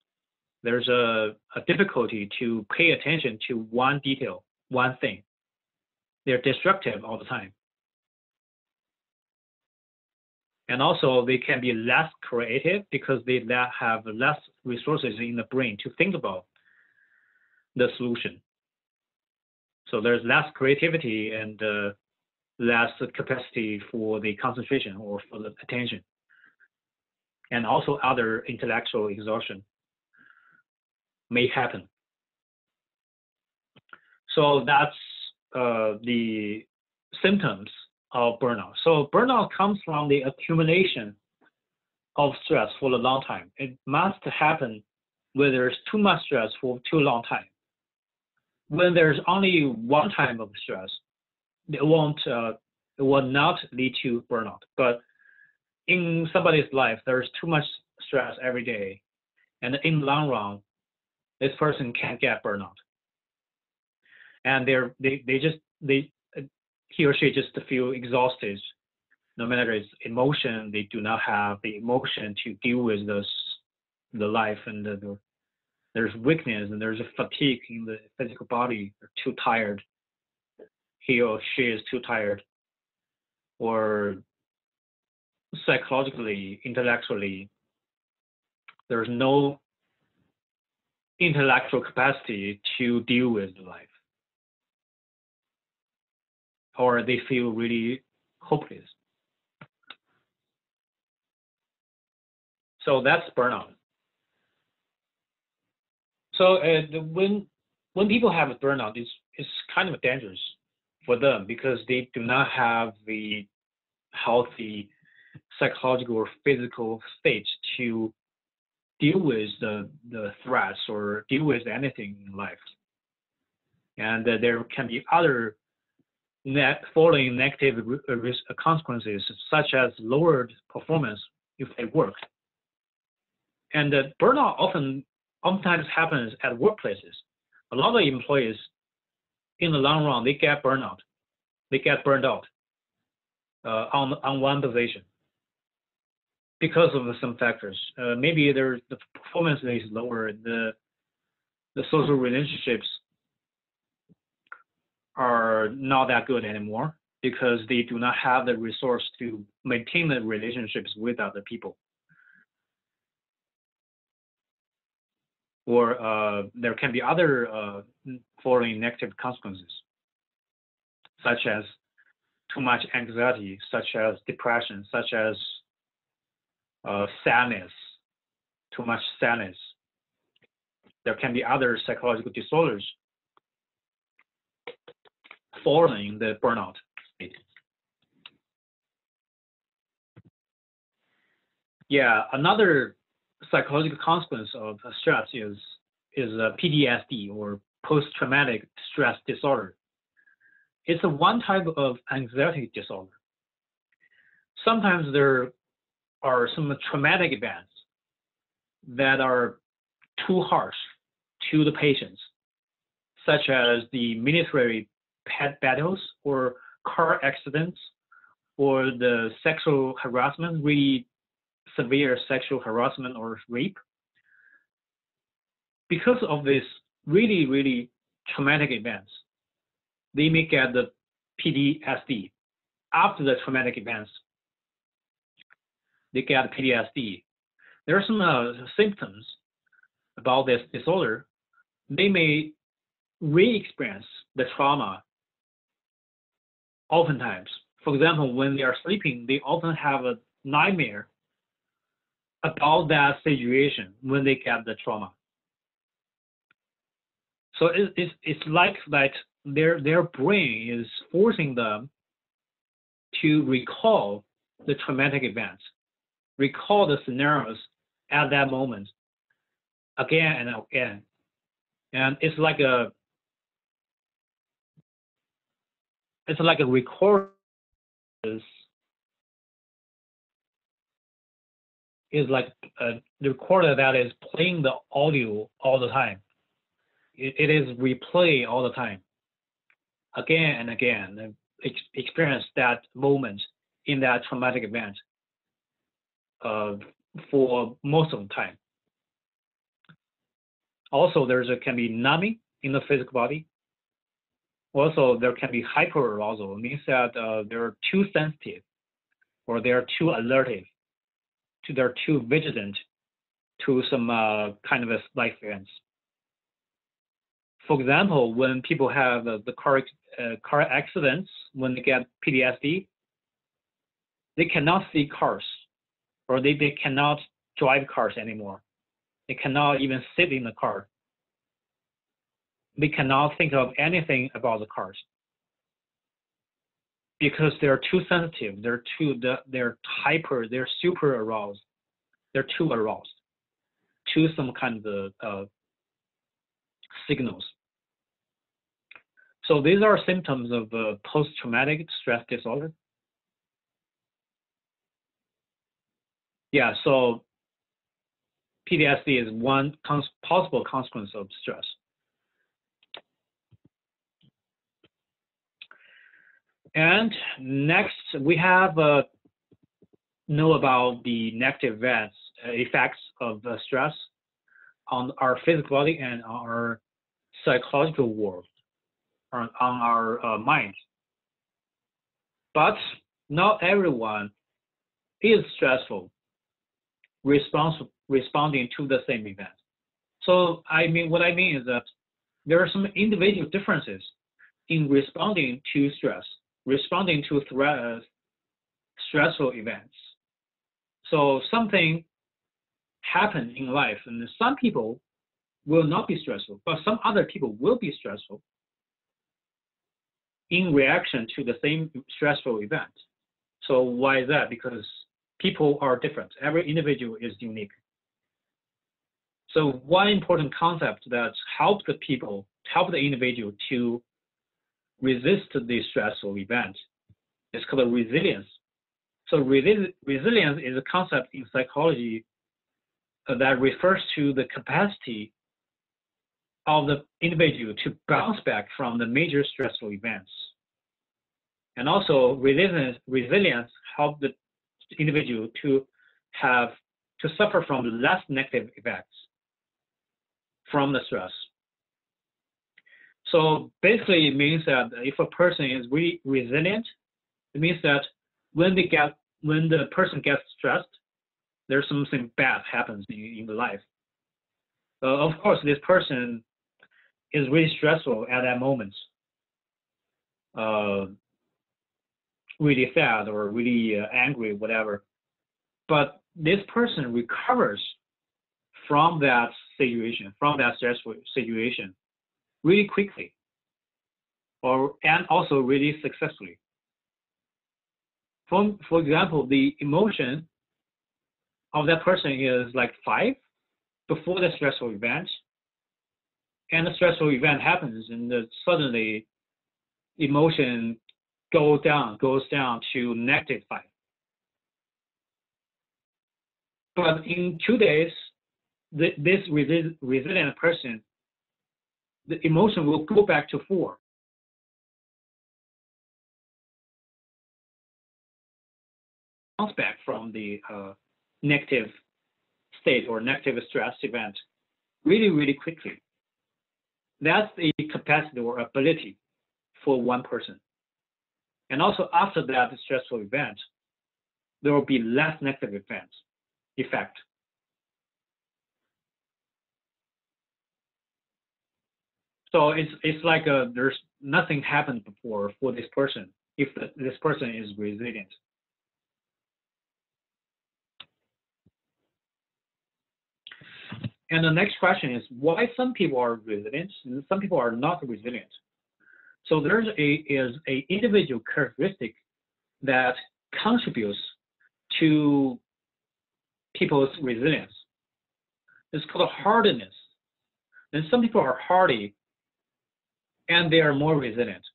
there's a difficulty to pay attention to one detail, one thing. They're destructive all the time. And also they can be less creative because they have less resources in the brain to think about the solution. So there's less creativity and less capacity for the concentration or for the attention. And also other intellectual exhaustion may happen. So that's the symptoms of burnout. So burnout comes from the accumulation of stress for a long time. It must happen when there's too much stress for too long time. When there's only one time of stress, it will not lead to burnout. But in somebody's life, there's too much stress every day, and in the long run, this person can get burnout. And he or she just feel exhausted. No matter its emotion, they do not have the emotion to deal with the life, and there's weakness and there's a fatigue in the physical body. They're too tired. He or she is too tired, or psychologically, intellectually, there's no intellectual capacity to deal with life, or they feel really hopeless. So that's burnout. So when people have a burnout, it's kind of dangerous for them because they do not have the healthy psychological or physical state to deal with the threats or deal with anything in life. And there can be other following negative consequences, such as lowered performance if they work. And burnout oftentimes happens at workplaces. A lot of employees, in the long run, they get burnout. They get burned out on one position because of some factors. Maybe the performance is lower, the social relationships are not that good anymore because they do not have the resource to maintain the relationships with other people. Or there can be other following negative consequences, such as too much anxiety, such as depression, such as sadness, too much sadness. There can be other psychological disorders following the burnout state. Yeah, another psychological consequence of stress is PTSD, or post-traumatic stress disorder. It's a one type of anxiety disorder. Sometimes there are some traumatic events that are too harsh to the patients, such as the military pet battles or car accidents or the sexual harassment, really severe sexual harassment or rape. Because of this really, really traumatic events, they may get the PTSD. After the traumatic events, they get PTSD. There are some symptoms about this disorder. They may re-experience the trauma oftentimes. For example, when they are sleeping, they often have a nightmare about that situation when they get the trauma. So it's like that their brain is forcing them to recall the traumatic events, recall the scenarios at that moment again and again. And it's like a record is like the recorder that is playing the audio all the time. It is replay all the time, again and again, and experience that moment in that traumatic event for most of the time. Also, can be numbing in the physical body. Also, there can be hyperarousal. It means that they're too sensitive, or they're too alertive, they're too vigilant to some kind of life events. For example, when people have the car accidents, when they get PTSD, they cannot see cars, or they cannot drive cars anymore. They cannot even sit in the car. They cannot think of anything about the cars because they're too sensitive. They're super aroused. They're too aroused to some kind of signals. So these are symptoms of post-traumatic stress disorder. Yeah, so PTSD is one possible consequence of stress. And next, we have know about the negative effects of stress on our physical body and our psychological world, on our mind. But not everyone is stressful, responding to the same event. So what I mean is that there are some individual differences in responding to stress, responding to stressful events. So something happened in life, and some people will not be stressful, but some other people will be stressful in reaction to the same stressful event. So why is that? Because people are different. Every individual is unique. So one important concept that helps the individual to resist the stressful event is called resilience. So resilience is a concept in psychology that refers to the capacity of the individual to bounce back from the major stressful events. And also resilience helps the individual to suffer from less negative effects from the stress. So basically it means that if a person is really resilient, it means that when the person gets stressed, there's something bad happens in the life. Of course, this person is really stressful at that moment, really sad or really angry, whatever. But this person recovers from that situation, from that stressful situation, really quickly, and also really successfully. For example, the emotion of that person is like 5 before the stressful event, and the stressful event happens, and suddenly emotion goes down to -5. But in 2 days, this resilient person, the emotion will go back to 4. Bounce back from the negative state or negative stress event really, really quickly. That's the capacity or ability for one person. And also after that stressful event, there will be less negative effect. So it's like there's nothing happened before for this person if this person is resilient. And the next question is why some people are resilient and some people are not resilient. So there's a individual characteristic that contributes to people's resilience. It's called hardiness. And some people are hardy and they are more resilient.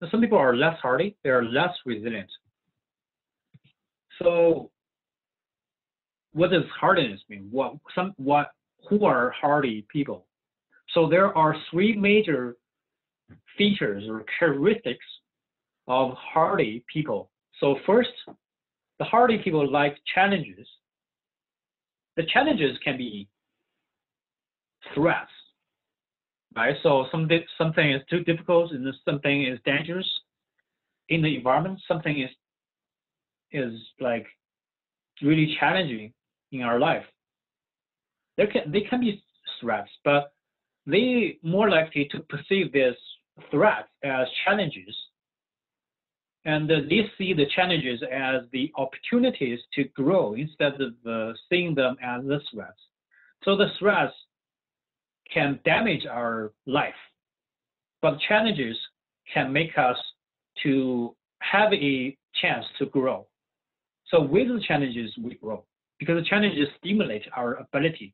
And some people are less hardy, they are less resilient. So what does hardiness mean? Who are hardy people? So there are 3 major features or characteristics of hardy people. So first, the hardy people like challenges. The challenges can be threats
right? So something is too difficult, and something is dangerous in the environment. Something is like really challenging in our life. They can be threats, but they more likely to perceive this threats as challenges, and they see the challenges as the opportunities to grow instead of seeing them as the threats. So the threats can damage our life, but challenges can make us to have a chance to grow. So with the challenges, we grow because the challenges stimulate our ability.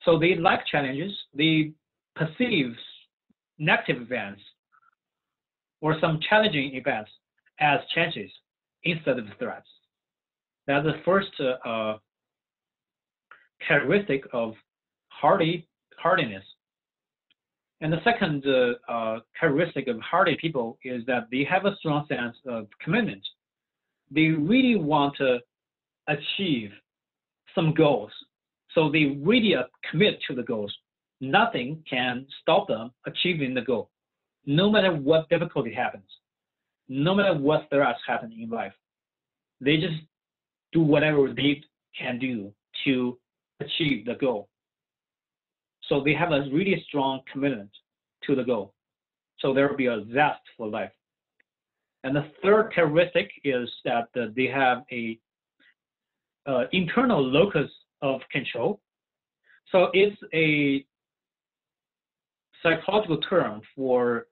So they like challenges, they perceive negative events or some challenging events as chances instead of threats. That's the first characteristic of hardiness. And the second characteristic of hardy people is that they have a strong sense of commitment. They really want to achieve some goals. So they really commit to the goals. Nothing can stop them achieving the goal, no matter what difficulty happens, no matter what threats happen in life. They just do whatever they can do to achieve the goal. So they have a really strong commitment to the goal. So there will be a zest for life. And the third characteristic is that they have a internal locus of control. So it's a psychological term for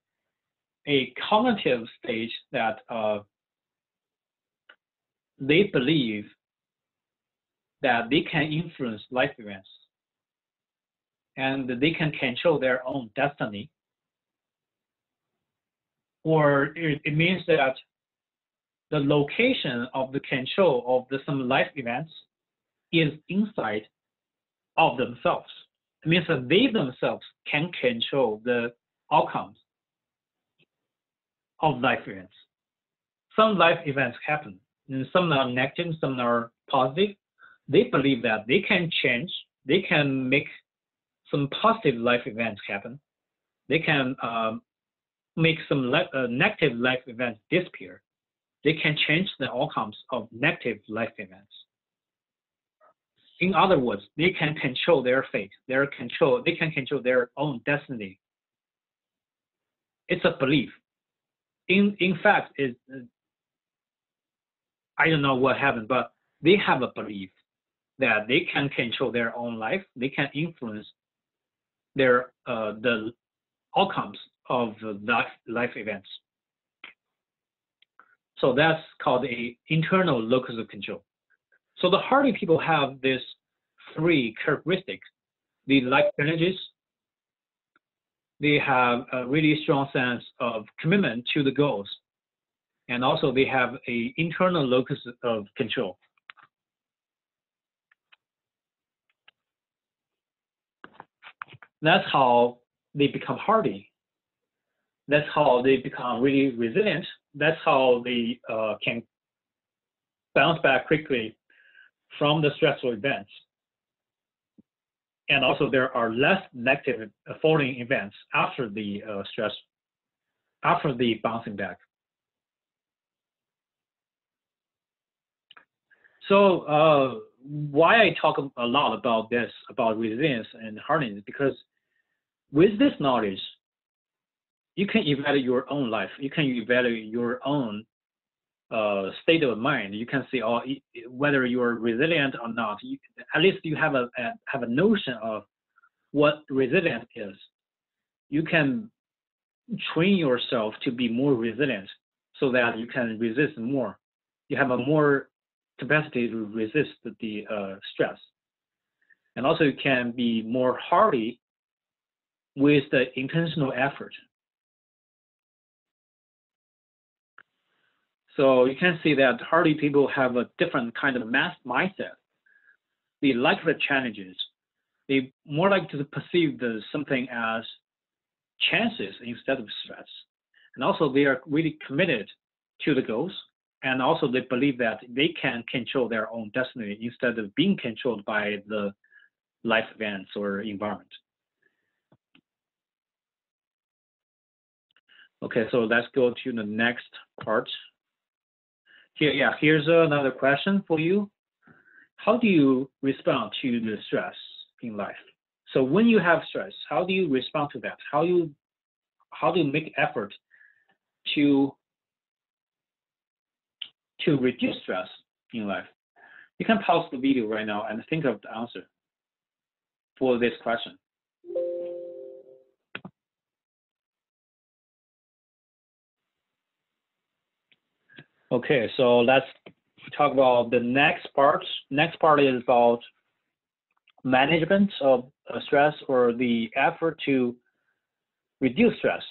a cognitive stage that they believe that they can influence life events and they can control their own destiny. Or it means that the location of the control of some life events is inside of themselves. It means that they themselves can control the outcomes of life events. Some life events happen, and some are negative, some are positive. They believe that they can change, they can make some positive life events happen. They can make some negative life events disappear. They can change the outcomes of negative life events. In other words, they can control their fate, they can control their own destiny. It's a belief. In fact, I don't know what happened, but they have a belief that they can control their own life, they can influence their the outcomes of life events. So that's called an internal locus of control. So the hardy people have these three characteristics. They like challenges, they have a really strong sense of commitment to the goals, and also they have an internal locus of control. That's how they become hardy. That's how they become really resilient. That's how they can bounce back quickly from the stressful events. And also there are less negative following events after the stress, after the bouncing back. So why I talk a lot about this, about resilience and hardiness, because with this knowledge, you can evaluate your own life. You can evaluate your own state of mind. You can see whether you're resilient or not. At least you have a notion of what resilience is. You can train yourself to be more resilient so that you can resist more. You have a more capacity to resist the stress. And also you can be more hardy with the intentional effort. So you can see that hardy people have a different kind of mindset. They like the challenges. They more like to perceive something as chances instead of threats. And also they are really committed to the goals. And also they believe that they can control their own destiny instead of being controlled by the life events or environment. Okay, so let's go to the next part. Here's another question for you. How do you respond to the stress in life? So when you have stress, how do you respond to that? How do you make effort to reduce stress in life? You can pause the video right now and think of the answer for this question. Okay, so let's talk about the next part. Next part is about management of stress, or the effort to reduce stress.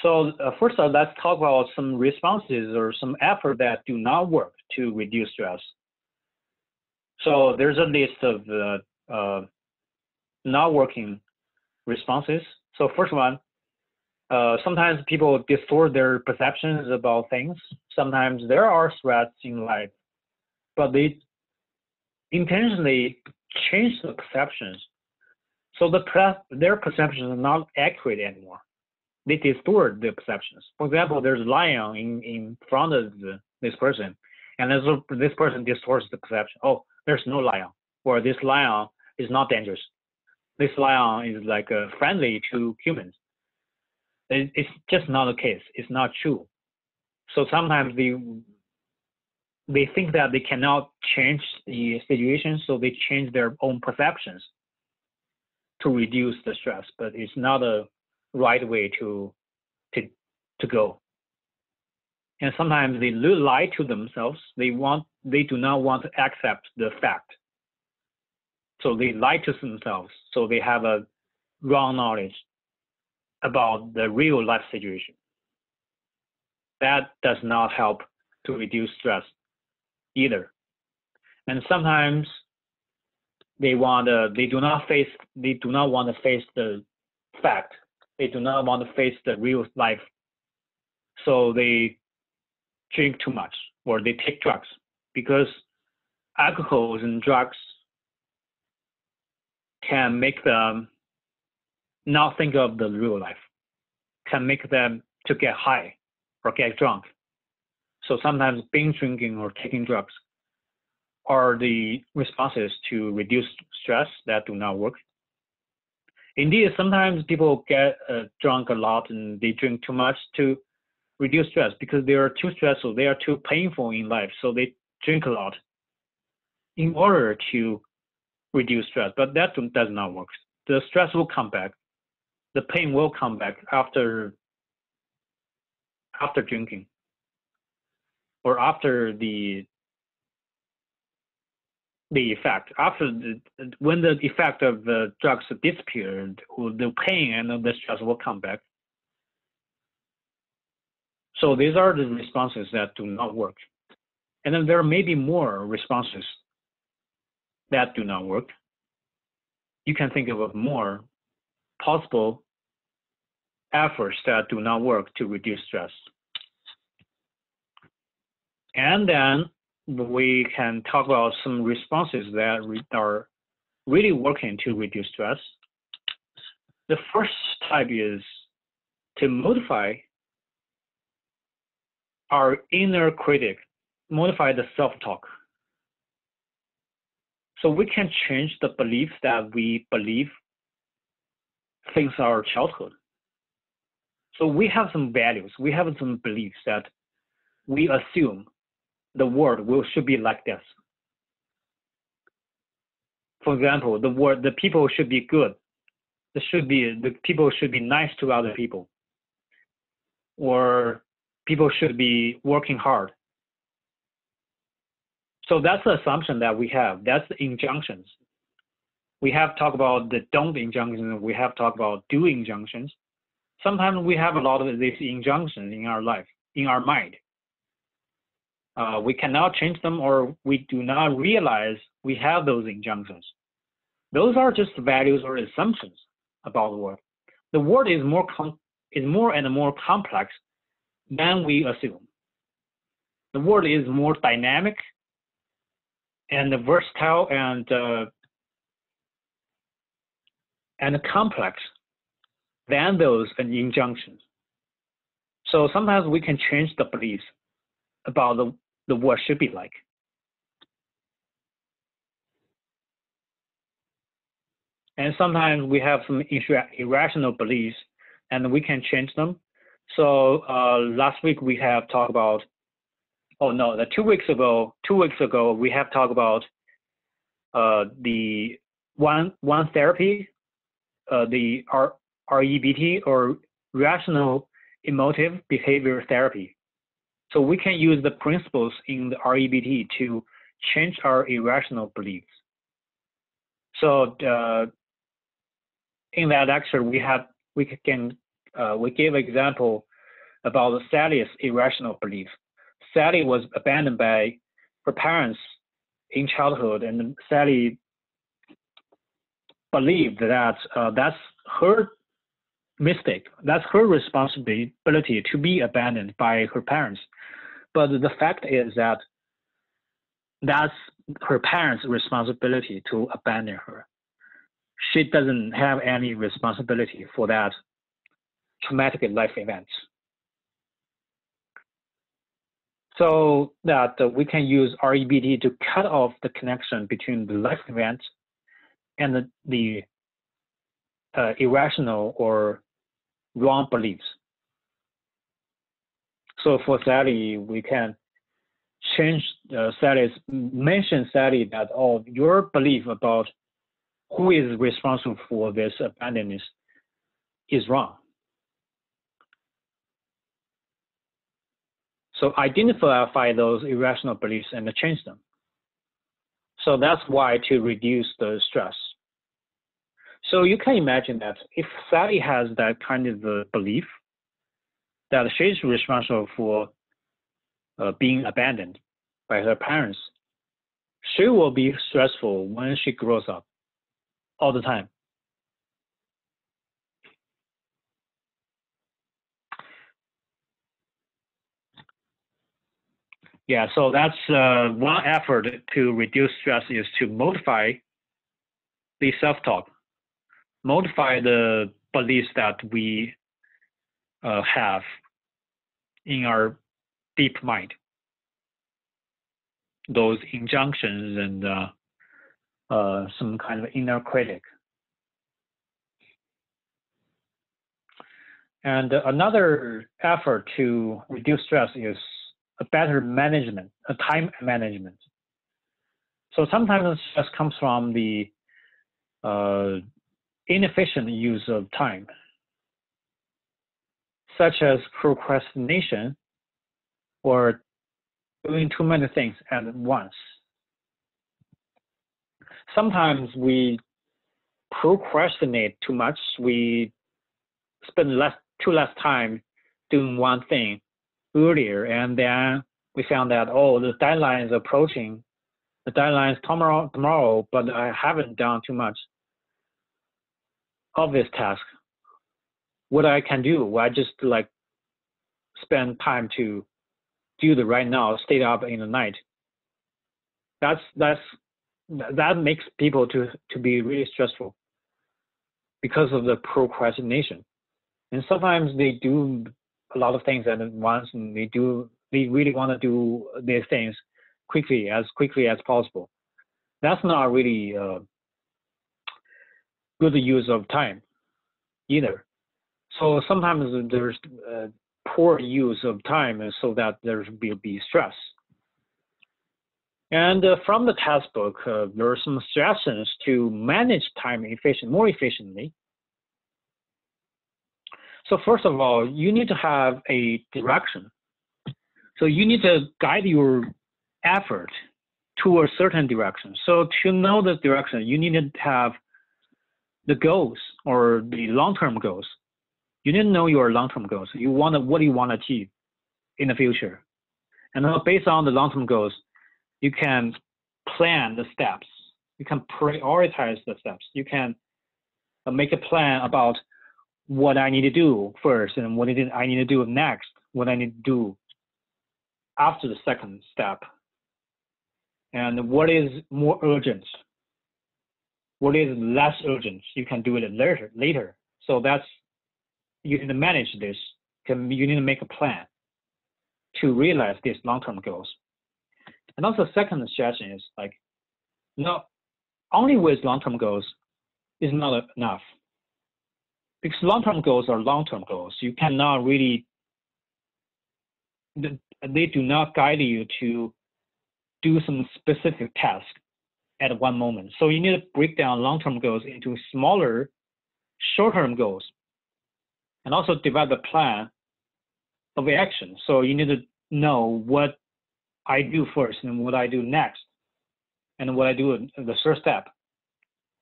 So first of all, let's talk about some responses or some effort that do not work to reduce stress. So there's a list of not working responses. So first one, sometimes people distort their perceptions about things. Sometimes there are threats in life, but they intentionally change the perceptions. So their perceptions are not accurate anymore. They distort the perceptions. For example, there's a lion in front of this person, and this person distorts the perception. Oh, there's no lion, or this lion is not dangerous. This lion is like friendly to humans. It's just not the case. It's not true. So sometimes they think that they cannot change the situation, so they change their own perceptions to reduce the stress. But it's not a right way to go. And sometimes they lie to themselves. They do not want to accept the fact. So they lie to themselves. So they have a wrong knowledge about the real life situation. That does not help to reduce stress either. And sometimes they do not want to face the fact. They do not want to face the real life. So they drink too much, or they take drugs, because alcohol and drugs can make them not think of the real life, can make them to get high or get drunk. So sometimes binge drinking or taking drugs are the responses to reduce stress that do not work. Indeed, sometimes people get drunk a lot and they drink too much to reduce stress because they are too stressful, they are too painful in life, so they drink a lot in order to reduce stress, but that does not work. The stress will come back, the pain will come back after drinking, or after the effect, when the effect of the drugs disappeared, the pain and the stress will come back. So these are the responses that do not work. And then there may be more responses that do not work. You can think of more possible efforts that do not work to reduce stress. And then we can talk about some responses that are really working to reduce stress. The first type is to modify our inner critic, modify the self-talk. So we can change the beliefs that we believe since our childhood. So we have some values, we have some beliefs that we assume the world should be like this. For example, the people should be good. The people should be nice to other people, or people should be working hard. So that's the assumption that we have. That's the injunctions. We have talked about the don't injunctions. We have talked about do injunctions. Sometimes we have a lot of these injunctions in our life, in our mind. We cannot change them, or we do not realize we have those injunctions. Those are just values or assumptions about the world. The world is more and more complex than we assume. The world is more dynamic and versatile and complex than those injunctions.
So sometimes we can change the beliefs about the world should be like. And sometimes we have some irrational beliefs and we can change them. So last week we have talked about, oh no, 2 weeks ago, we have talked about the one therapy, the REBT, or rational emotive behavior therapy. So we can use the principles in the REBT to change our irrational beliefs. So in that lecture, we gave an example about Sally's irrational belief. Sally was abandoned by her parents in childhood, and Sally believed that that's her mistake. That's her responsibility to be abandoned by her parents. But the fact is that that's her parents' responsibility to abandon her. She doesn't have any responsibility for that traumatic life event. So that we can use REBT to cut off the connection between the life event and the irrational or wrong beliefs. So for Sally, we can change mention Sally that, oh, your belief about who is responsible for this abandonment is wrong. So identify those irrational beliefs and change them. So that's why to reduce the stress. So you can imagine that if Sally has that kind of belief that she's responsible for being abandoned by her parents, she will be stressful when she grows up all the time. Yeah, so that's one effort to reduce stress is to modify the self-talk, modify the beliefs that we have in our deep mind, those injunctions and some kind of inner critic. And another effort to reduce stress is a better management, a time management. So sometimes stress comes from the inefficient use of time, such as procrastination or doing too many things at once. Sometimes we procrastinate too much. We spend too less time doing one thing earlier, and then we found that, oh, the deadline is approaching. The deadline is tomorrow, but I haven't done too much of this task. What I can do, well, I just like spend time to do the right now, stay up in the night. That makes people to be really stressful because of the procrastination. And sometimes they do a lot of things at once, and they really want to do these things quickly as possible. That's not really good use of time either. So sometimes there's poor use of time, so that there will be stress. And from the textbook, there are some suggestions to manage time more efficiently. So first of all, you need to have a direction. So you need to guide your effort to a certain direction. So to know the direction, you need to have the goals or the long-term goals. You need to know your long-term goals. What do you want to achieve in the future? And then based on the long-term goals, you can plan the steps. You can prioritize the steps. You can make a plan about what I need to do first and what I need to do next, what I need to do after the second step, and what is more urgent, what is less urgent. You can do it later. So you can manage this You need to make a plan to realize these long-term goals. And also, second suggestion is like, not only with long-term goals is not enough, because long-term goals are long-term goals. You cannot really, they do not guide you to do some specific task at one moment. So you need to break down long-term goals into smaller, short-term goals, and also develop a plan of action. So you need to know what I do first and what I do next, and what I do in the first step.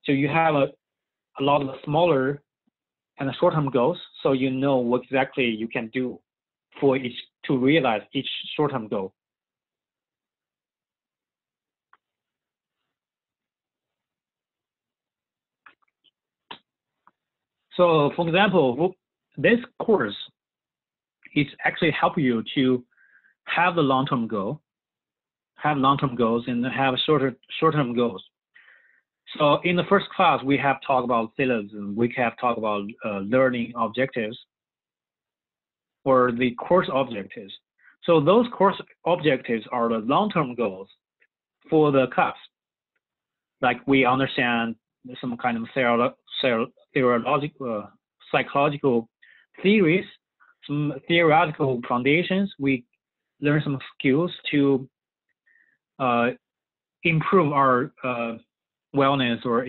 So you have a lot of smaller and short-term goals, so you know what exactly you can do for each to realize each short-term goal. So, for example, this course is actually help you to have the long-term goal, have long-term goals, and have short-term goals. So in the first class, we have talked about syllabus, and we have talked about learning objectives or the course objectives. So those course objectives are the long-term goals for the class. Like we understand some kind of theoretical, psychological theories, some theoretical foundations. We learn some skills to improve our wellness or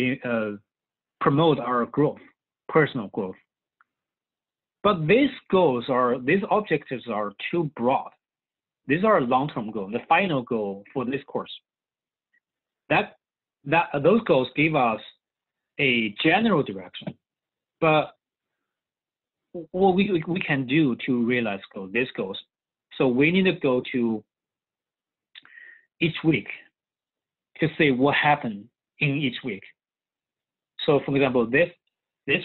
promote our growth, personal growth. But these objectives are too broad. These are long-term goals, the final goal for this course. Those goals give us a general direction, but what we can do to realize these goals. So we need to go to each week to see what happened in each week. So for example, this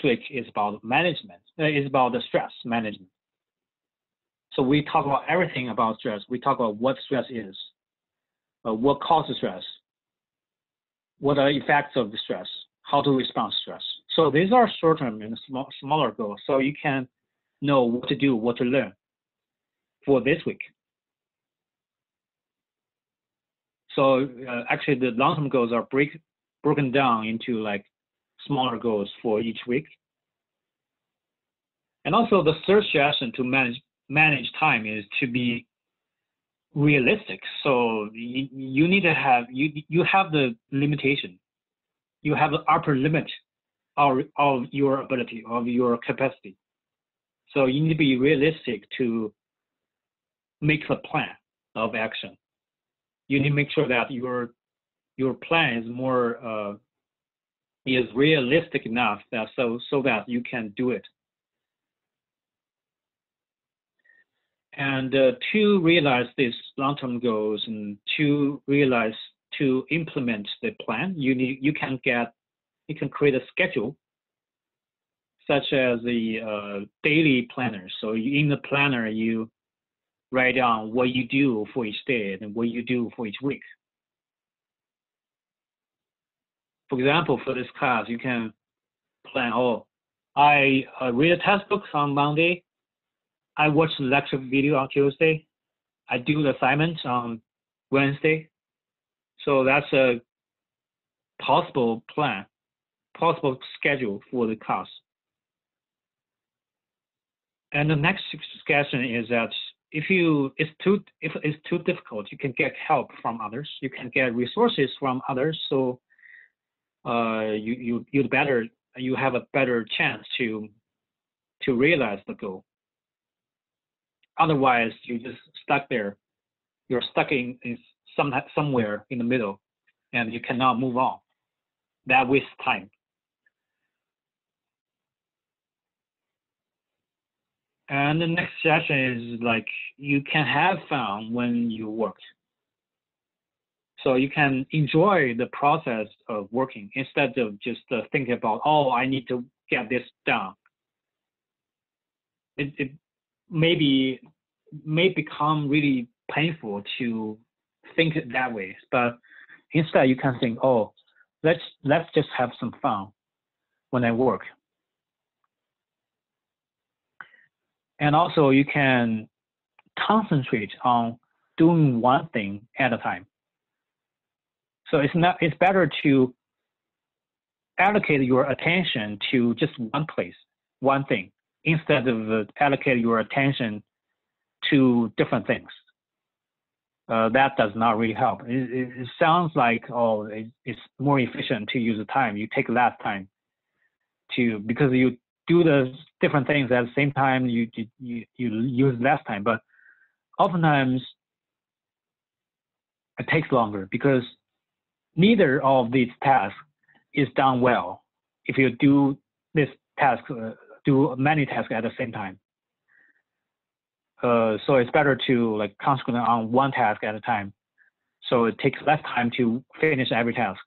week is about management, is about the stress management. So we talk about everything about stress. We talk about what stress is, what causes stress, what are the effects of the stress, how to respond to stress. So these are short-term and smaller goals. So you can know what to do, what to learn for this week. So actually the long-term goals are broken down into like smaller goals for each week. And also the third suggestion to manage time is to be realistic. So you need to have, you have the limitation. You have the upper limit of your ability, of your capacity. So you need to be realistic to make a plan of action. You need to make sure that your plan is more is realistic enough that so that you can do it. And to realize these long-term goals and to implement the plan, you can create a schedule, such as the daily planner. So in the planner, you write down what you do for each day and what you do for each week. For example, for this class, you can plan, I read a textbook on Monday. I watch the lecture video on Tuesday. I do the assignments on Wednesday. So that's a possible plan, possible schedule for the class. And the next suggestion is that if it's too difficult, you can get help from others. You can get resources from others. So you have a better chance to realize the goal. Otherwise, you just stuck there. You're stuck in somewhere in the middle, and you cannot move on. That wastes time. And the next session is like you can have fun when you work. So you can enjoy the process of working instead of just thinking about, I need to get this done. It may become really painful to think that way, but instead you can think, let's just have some fun when I work. And also you can concentrate on doing one thing at a time. So it's better to allocate your attention to just one place, one thing, instead of allocate your attention to different things. That does not really help. It sounds like, oh, it's more efficient to use the time. You take less time because you do the different things at the same time, you use less time. But oftentimes it takes longer because neither of these tasks is done well if you do this task, do many tasks at the same time. So it's better to like concentrate on one task at a time. So it takes less time to finish every task.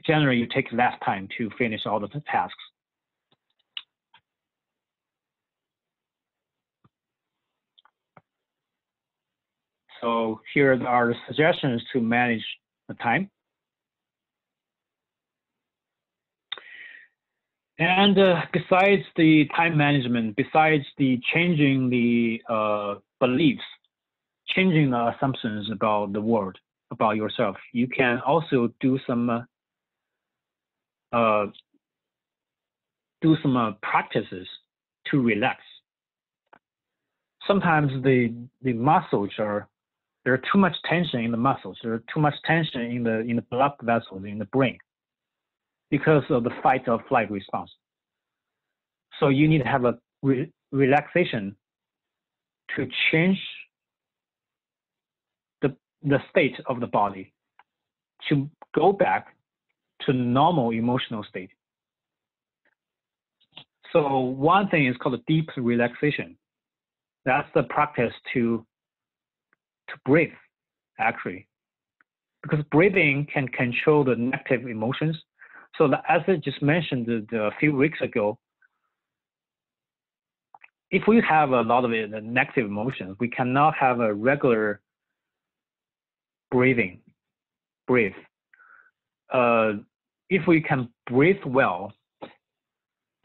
Generally you take less time to finish all the tasks. So here are the suggestions to manage the time. And besides the time management, besides the changing the beliefs, changing the assumptions about the world, about yourself, you can also do some practices to relax. Sometimes the muscles there's too much tension in the muscles. There's too much tension in the blood vessels in the brain because of the fight or flight response. So you need to have a relaxation to change the state of the body to go back to normal emotional state. So one thing is called a deep relaxation. That's the practice to breathe, actually, because breathing can control the negative emotions. So as I just mentioned a few weeks ago, if we have a lot of negative emotions, we cannot have a regular breathe. If we can breathe well,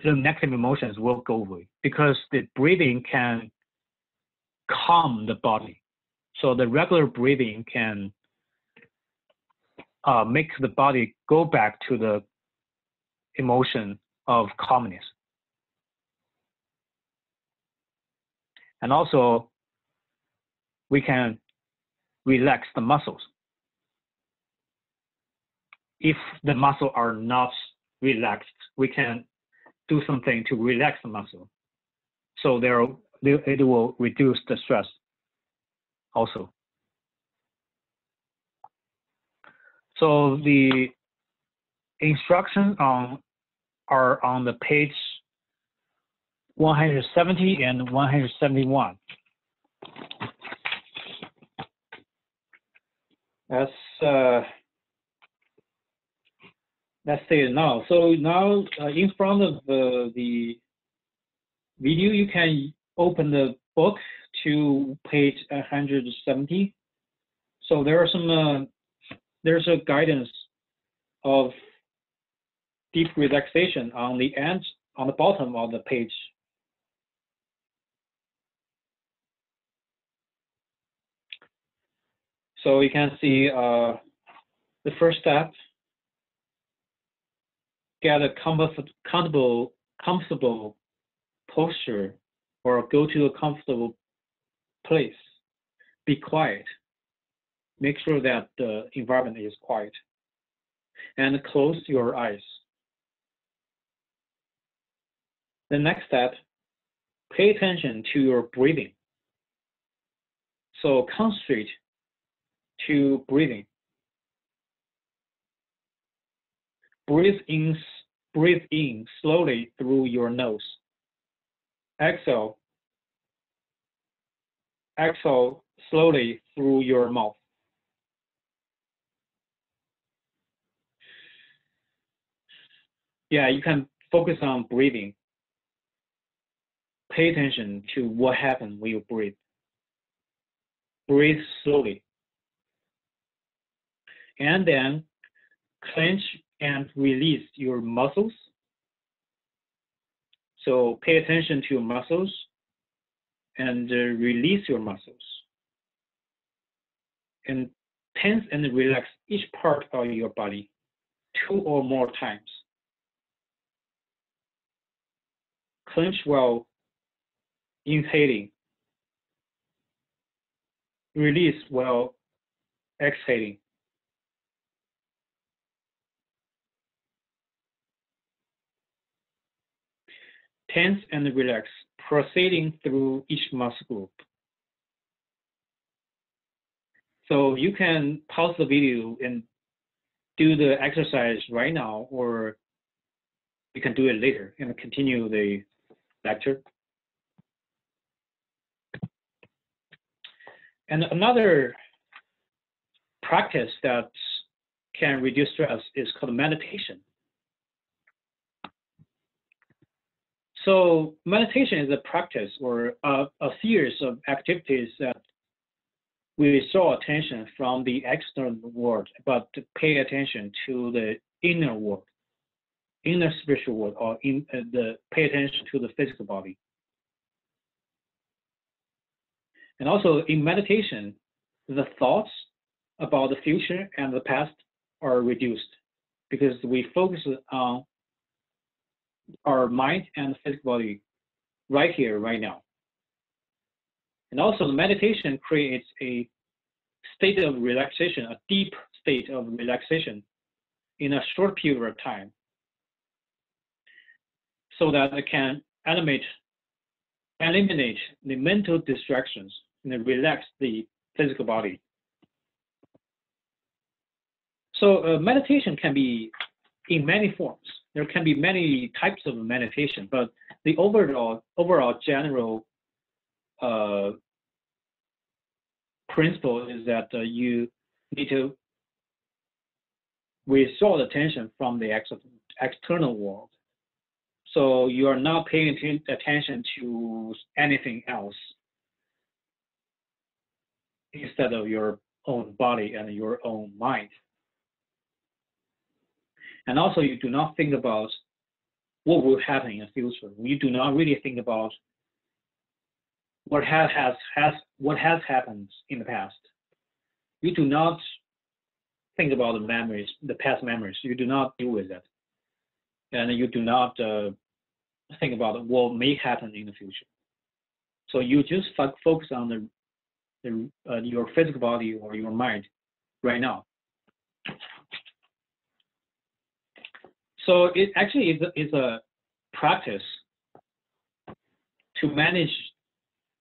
the negative emotions will go away because the breathing can calm the body. So the regular breathing can make the body go back to the emotion of calmness. And also, we can relax the muscles. If the muscles are not relaxed, we can do something to relax the muscle. So it will reduce the stress also. So the instructions are on the page 170 and 171. Let's say it now. So now in front of the video, you can open the book to page 170. So there are some there's a guidance of deep relaxation on the end, on the bottom of the page. So you can see the first step. Get a comfortable posture, or go to a comfortable place. Be quiet. Make sure that the environment is quiet. And close your eyes. The next step, pay attention to your breathing. So concentrate to breathing. Breathe in slowly through your nose. Exhale slowly through your mouth. Yeah, you can focus on breathing. Pay attention to what happens when you breathe. Breathe slowly. And then clench and release your muscles. So pay attention to your muscles
and release your muscles. And tense and relax each part of your body 2 or more times. Clench while inhaling. Release while exhaling. Tense and relax, proceeding through each muscle group. So you can pause the video and do the exercise right now, or you can do it later and continue the lecture. And another practice that can reduce stress is called meditation. So meditation is a practice or a series of activities that we withdraw attention from the external world, but to pay attention to the inner world, inner spiritual world, or pay attention to the physical body. And also in meditation, the thoughts about the future and the past are reduced because we focus on our mind and physical body right here, right now. And also the meditation creates a state of relaxation, a deep state of relaxation in a short period of time, so that it can eliminate the mental distractions and relax the physical body. So meditation can be in many forms. There can be many types of meditation, but the overall general principle is that you need to withdraw the attention from the external world. So you are not paying attention to anything else instead of your own body and your own mind. And also, you do not think about what will happen in the future. You do not really think about what has happened in the past. You do not think about the memories, the past memories. You do not deal with that, and you do not think about what may happen in the future. So you just focus on your physical body or your mind right now. So it actually is a practice to manage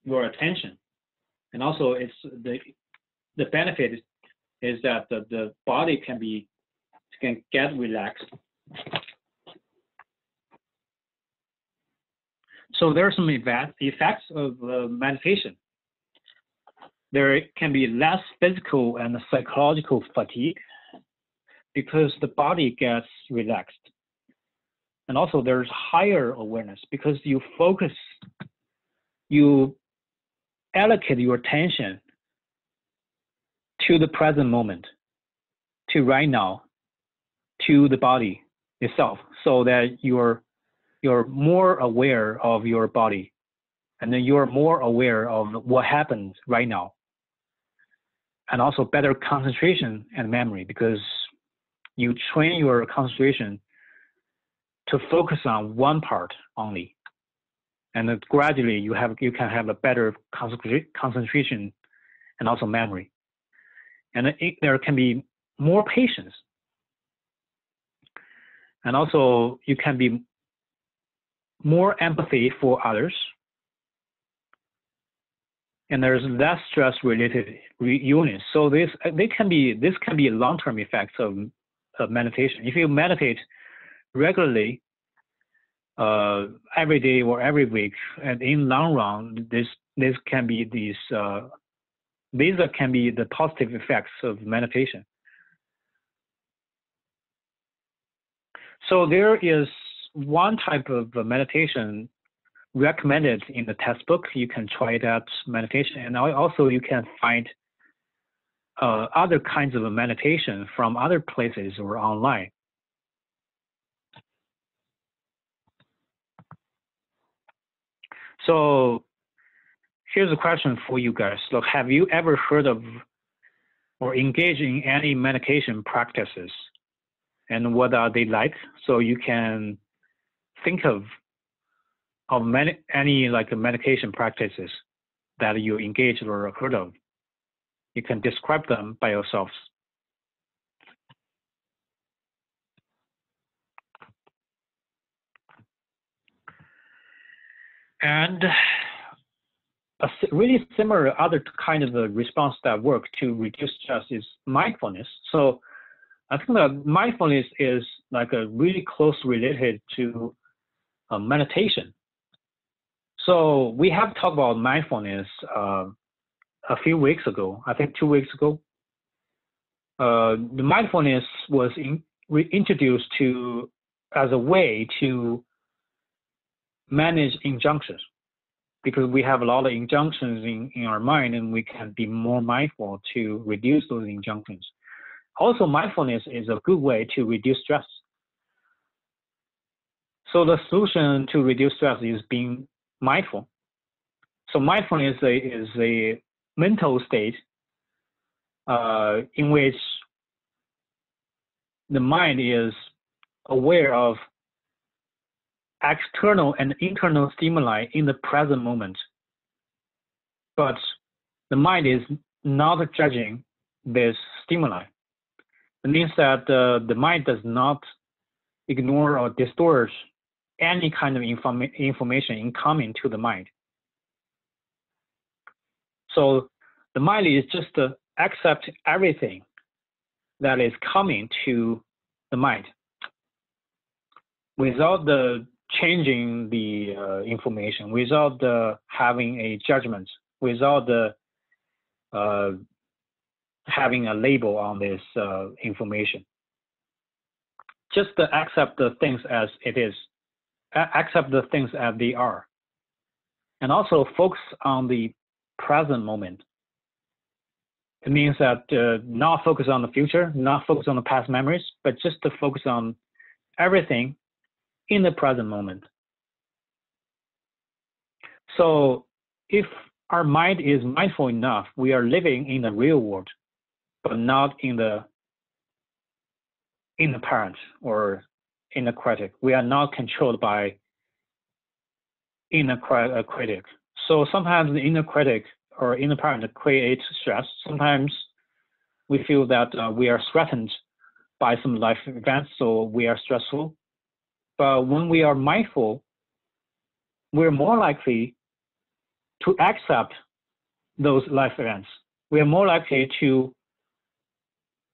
your attention, and also it's the benefit is that the body can get relaxed. So there are some effects of meditation. There can be less physical and psychological fatigue because the body gets relaxed. And also there's higher awareness because you allocate your attention to the present moment, to right now, to the body itself, so that you're more aware of your body, and then you're more aware of what happens right now. And also better concentration and memory because you train your concentration to focus on one part only, and then gradually you can have a better concentration and also memory, and there can be more patience, and also you can be more empathy for others, and there's less stress-related units. So this can be long-term effects of meditation. If you meditate regularly, every day or every week, and in long run, these can be these can be the positive effects of meditation. So there is one type of meditation recommended in the textbook. You can try that meditation, and also you can find other kinds of meditation from other places or online. So
here's a question for you guys. Look, have you ever heard of or engaged in any meditation practices? And what are they like? So you can think of any like meditation practices that you engaged or heard of. You can describe them by yourselves. And a really similar other kind of a response that work to reduce stress is mindfulness. So I think that mindfulness is like a really close related to meditation. So we have talked about mindfulness a few weeks ago, I think 2 weeks ago. The mindfulness was introduced to as a way to manage injunctions, because we have a lot of injunctions in our mind, and we can be more mindful to reduce those injunctions. Also, mindfulness is a good way to reduce stress. So the solution to reduce stress is being mindful. So mindfulness is a mental state in which the mind is aware of external and internal stimuli in the present moment, but the mind is not judging this stimuli. It means that the mind does not ignore or distort any kind of information incoming to the mind. So the mind is just to accept everything that is coming to the mind without the changing the information, without the having a judgment, without the having a label on this information. Just to accept the things as it is, accept the things as they are, and also focus on the present moment. It means that not focus on the future, not focus on the past memories, but just to focus on everything in the present moment. So if our mind is mindful enough, we are living in the real world, but not in the parent or inner critic. We are not controlled by inner critic. So sometimes the inner critic or inner parent creates stress. Sometimes we feel that we are threatened by some life events, so we are stressful. But when we are mindful, we're more likely to accept those life events. We are more likely to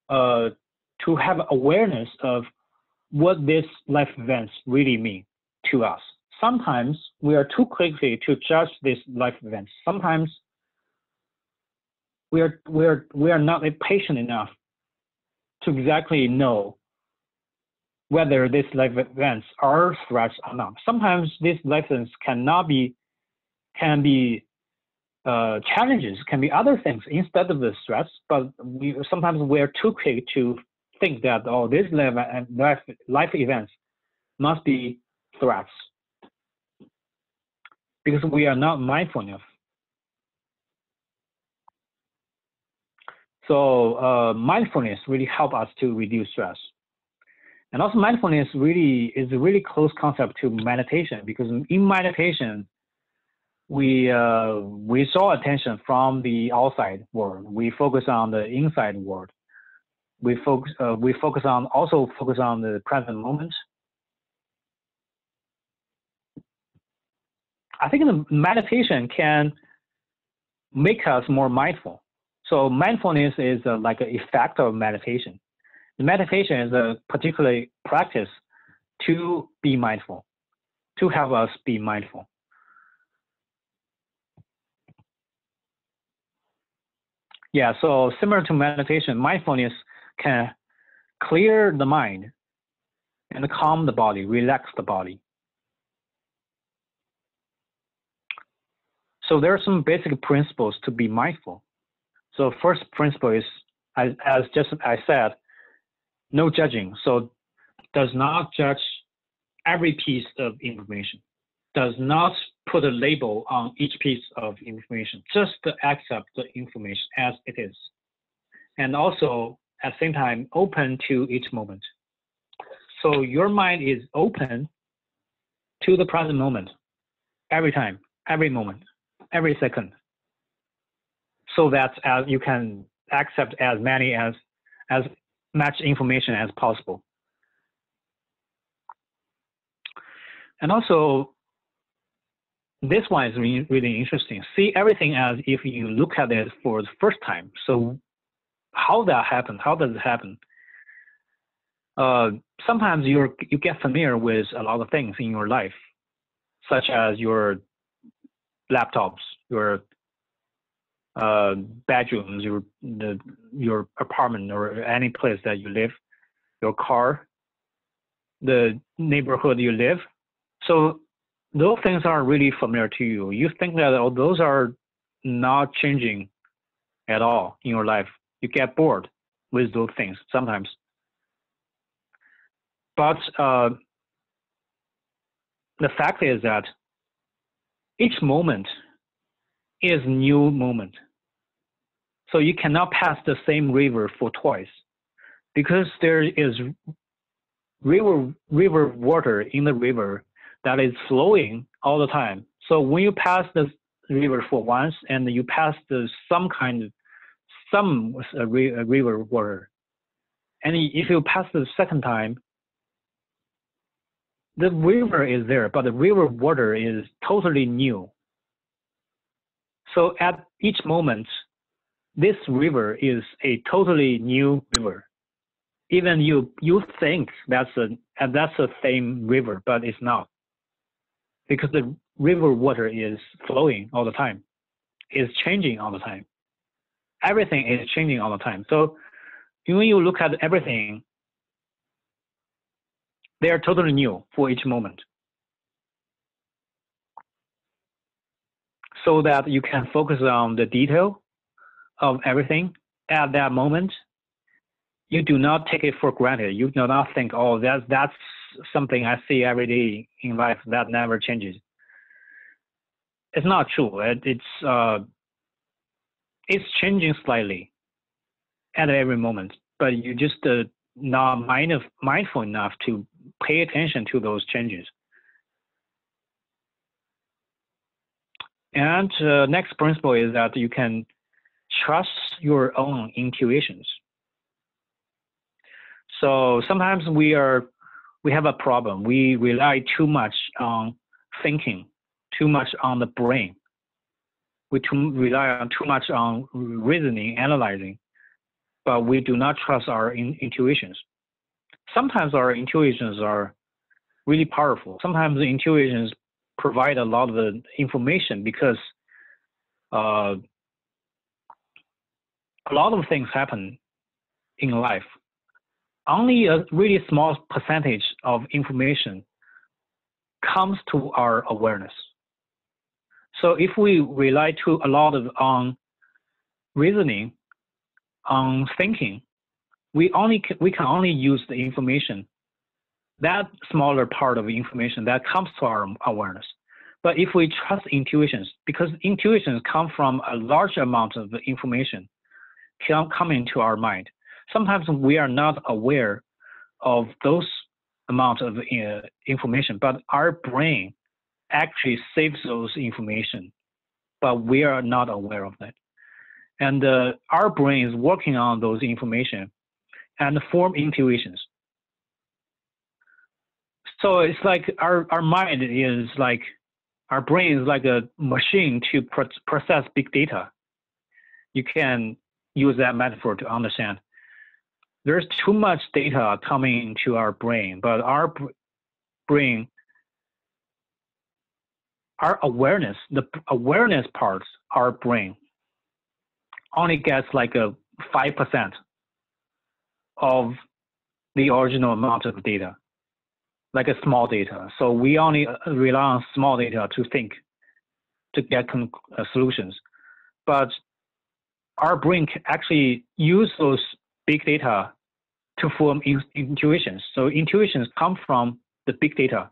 have awareness of what these life events really mean to us. Sometimes we are too quickly to judge these life events. Sometimes we are not patient enough to exactly know whether these life events are threats or not. Sometimes these life events can be challenges, can be other things instead of the stress, but sometimes we're too quick to think that, oh, these life events must be threats, because we are not mindful enough. So mindfulness really helps us to reduce stress. And also mindfulness really is a really close concept to meditation, because in meditation, we draw attention from the outside world. We focus on the inside world. We focus on the present moment. I think the meditation can make us more mindful. So mindfulness is like an effect of meditation. The meditation is a particular practice to be mindful, to help us be mindful. Yeah, so similar to meditation, mindfulness can clear the mind and calm the body, relax the body. So there are some basic principles to be mindful. So first principle is, as I said, no judging. So does not judge every piece of information. Does not put a label on each piece of information, just to accept the information as it is. And also, at the same time, open to each moment. So your mind is open to the present moment, every time, every moment, every second, so that you can accept as much information as possible. And also, this one is really interesting. See everything as if you look at it for the first time. So how that happened? How does it happen? Sometimes you get familiar with a lot of things in your life, such as your laptops, your bedrooms, your apartment, or any place that you live, your car, the neighborhood you live. So those things are really familiar to you. You think that those are not changing at all in your life. You get bored with those things sometimes. But the fact is that each moment is a new moment. So you cannot pass the same river for twice, because there is river water in the river that is flowing all the time. So when you pass the river for once and you pass some river water, and if you pass the second time, the river is there, but the river water is totally new. So at each moment, this river is a totally new river. Even you think that's the same river, but it's not, because the river water is flowing all the time, is changing all the time. Everything is changing all the time. So when you look at everything, they are totally new for each moment, so that you can focus on the detail of everything at that moment. You do not take it for granted. You do not think, oh, that's something I see every day in life that never changes. It's not true. It's changing slightly at every moment, but you just not mindful enough to pay attention to those changes. And next principle is that you can trust your own intuitions. So sometimes we have a problem. We rely too much on thinking, too much on the brain. We rely too much on reasoning, analyzing, but we do not trust our intuitions. Sometimes our intuitions are really powerful. Sometimes the intuitions provide a lot of the information, because a lot of things happen in life. Only a really small percentage of information comes to our awareness. So if we rely a lot on reasoning, on thinking, we can only use the information, that smaller part of information that comes to our awareness. But if we trust intuitions, because intuitions come from a large amount of information coming to our mind, sometimes we are not aware of those amount of information, but our brain actually saves those information, but we are not aware of that. And our brain is working on those information and form intuitions. So it's like our mind is like, our brain is like a machine to process big data. You can use that metaphor to understand. There's too much data coming into our brain, but our brain, our awareness, the awareness parts, our brain only gets like a 5% of the original amount of data, like a small data. So we only rely on small data to think, to get solutions. But our brain can actually use those big data to form intuitions. So intuitions come from the big data.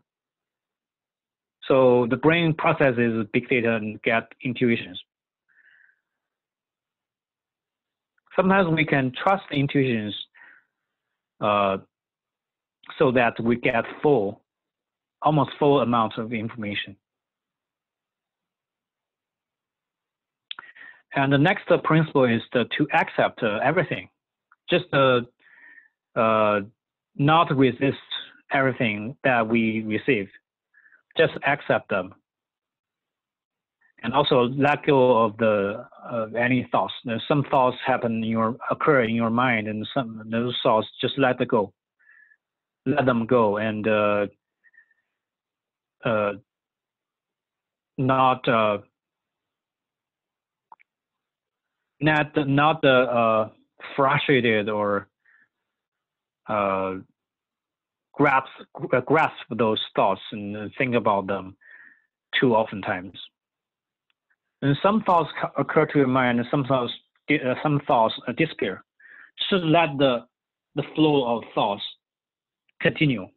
So the brain processes big data and get intuitions. Sometimes we can trust intuitions so that we get almost full amounts of information. And the next principle is to accept everything, just not resist everything that we receive, just accept them. And also let go of any thoughts. Some thoughts occur in your mind, and those thoughts just let them go. Let them go, and not frustrated or grasp those thoughts and think about them too oftentimes. And some thoughts occur to your mind, and some thoughts disappear. Just let the flow of thoughts continue.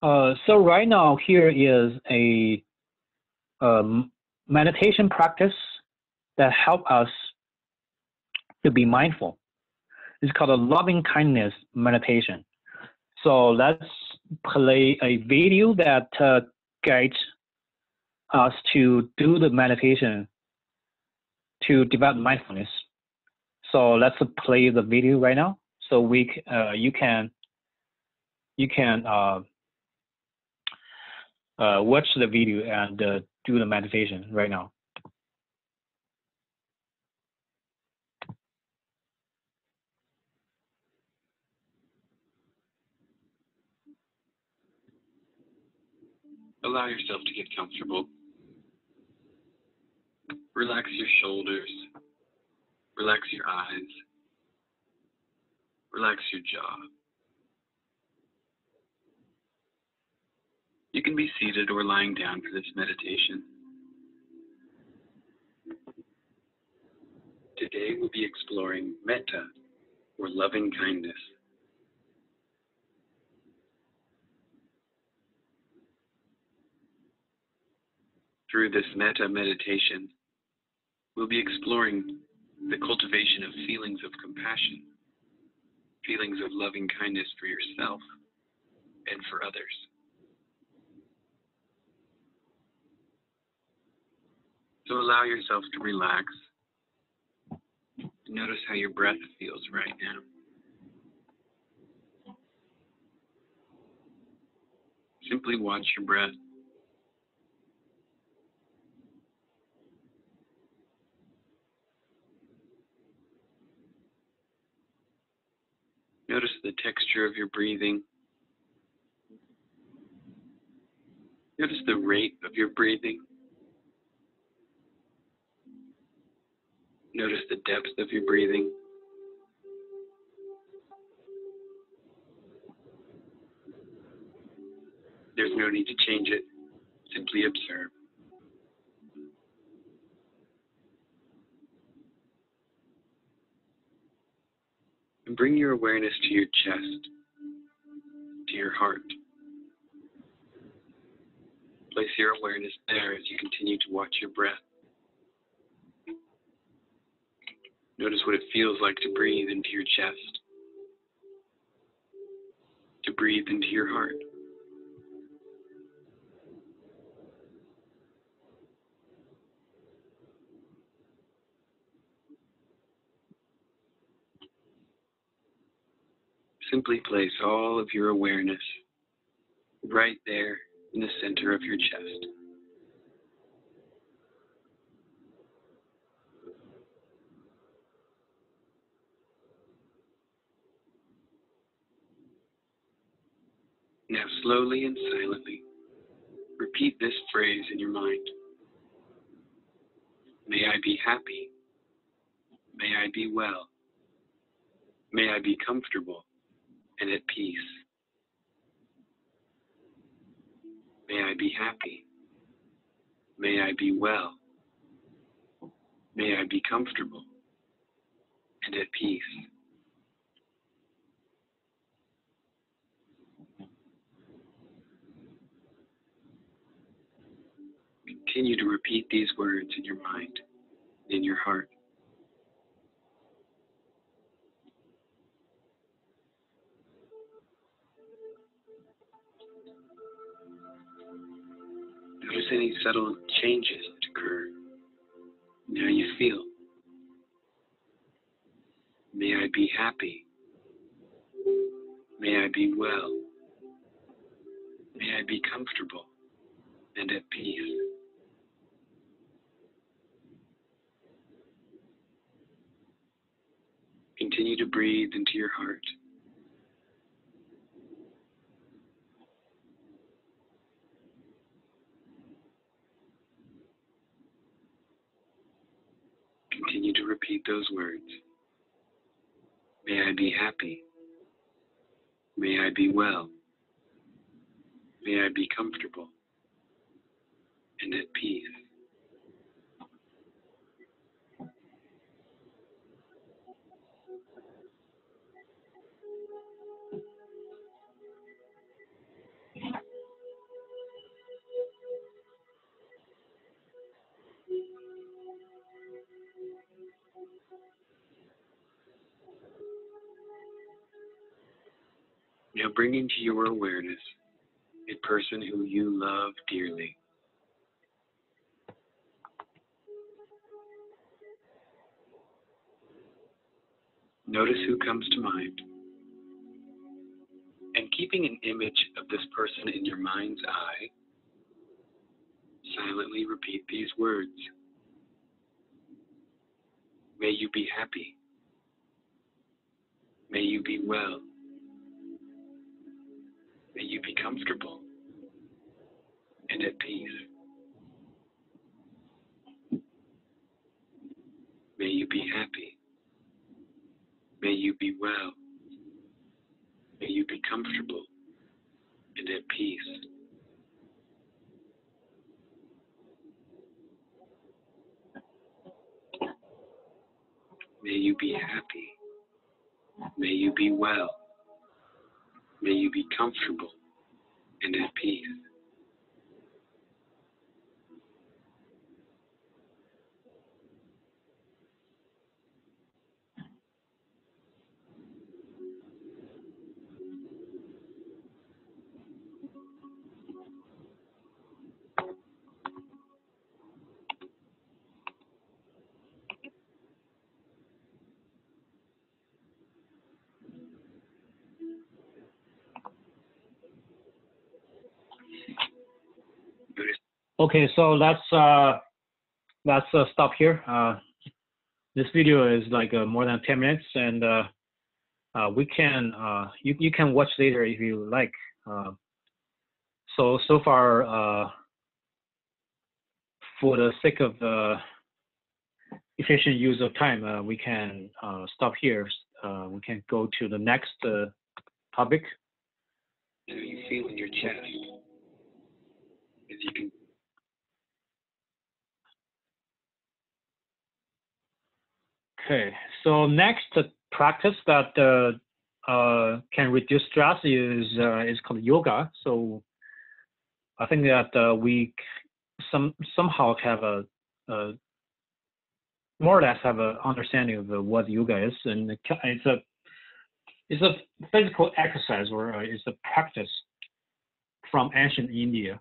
So right now, here is a meditation practice that helps us to be mindful. It's called a loving kindness meditation. So let's play a video that guides us to do the meditation to develop mindfulness. So let's play the video right now. So you can watch the video and do the meditation right now.
Allow yourself to get comfortable. Relax your shoulders. Relax your eyes. Relax your jaw. You can be seated or lying down for this meditation. Today we'll be exploring metta, or loving kindness. Through this metta meditation, we'll be exploring the cultivation of feelings of compassion, feelings of loving kindness for yourself and for others. So allow yourself to relax. Notice how your breath feels right now. Simply watch your breath. Notice the texture of your breathing. Notice the rate of your breathing. Notice the depth of your breathing. There's no need to change it. Simply observe. And bring your awareness to your chest, to your heart. Place your awareness there as you continue to watch your breath. Notice what it feels like to breathe into your chest, to breathe into your heart. Simply place all of your awareness right there in the center of your chest. Now slowly and silently, repeat this phrase in your mind. May I be happy. May I be well. May I be comfortable and at peace. May I be happy. May I be well. May I be comfortable and at peace. Continue to repeat these words in your mind, in your heart. Notice any subtle changes that occur in how you feel. May I be happy. May I be well. May I be comfortable and at peace. Continue to breathe into your heart. Continue to repeat those words. May I be happy. May I be well. May I be comfortable and at peace. Now bring into your awareness a person who you love dearly. Notice who comes to mind. And keeping an image of this person in your mind's eye, silently repeat these words. May you be happy. May you be well. May you be comfortable and at peace. May you be happy. May you be well. May you be comfortable and at peace. May you be happy. May you be well. May you be comfortable and at peace.
Okay, so let's stop here. This video is like more than 10 minutes, and we can you can watch later if you like. So far, for the sake of efficient use of time, we can stop here. We can go to the next topic.
How you feel in your chest? As you can.
Okay, so next practice that can reduce stress is called yoga. So I think that we somehow have a more or less have an understanding of what yoga is, and it's a physical exercise, or it's a practice from ancient India.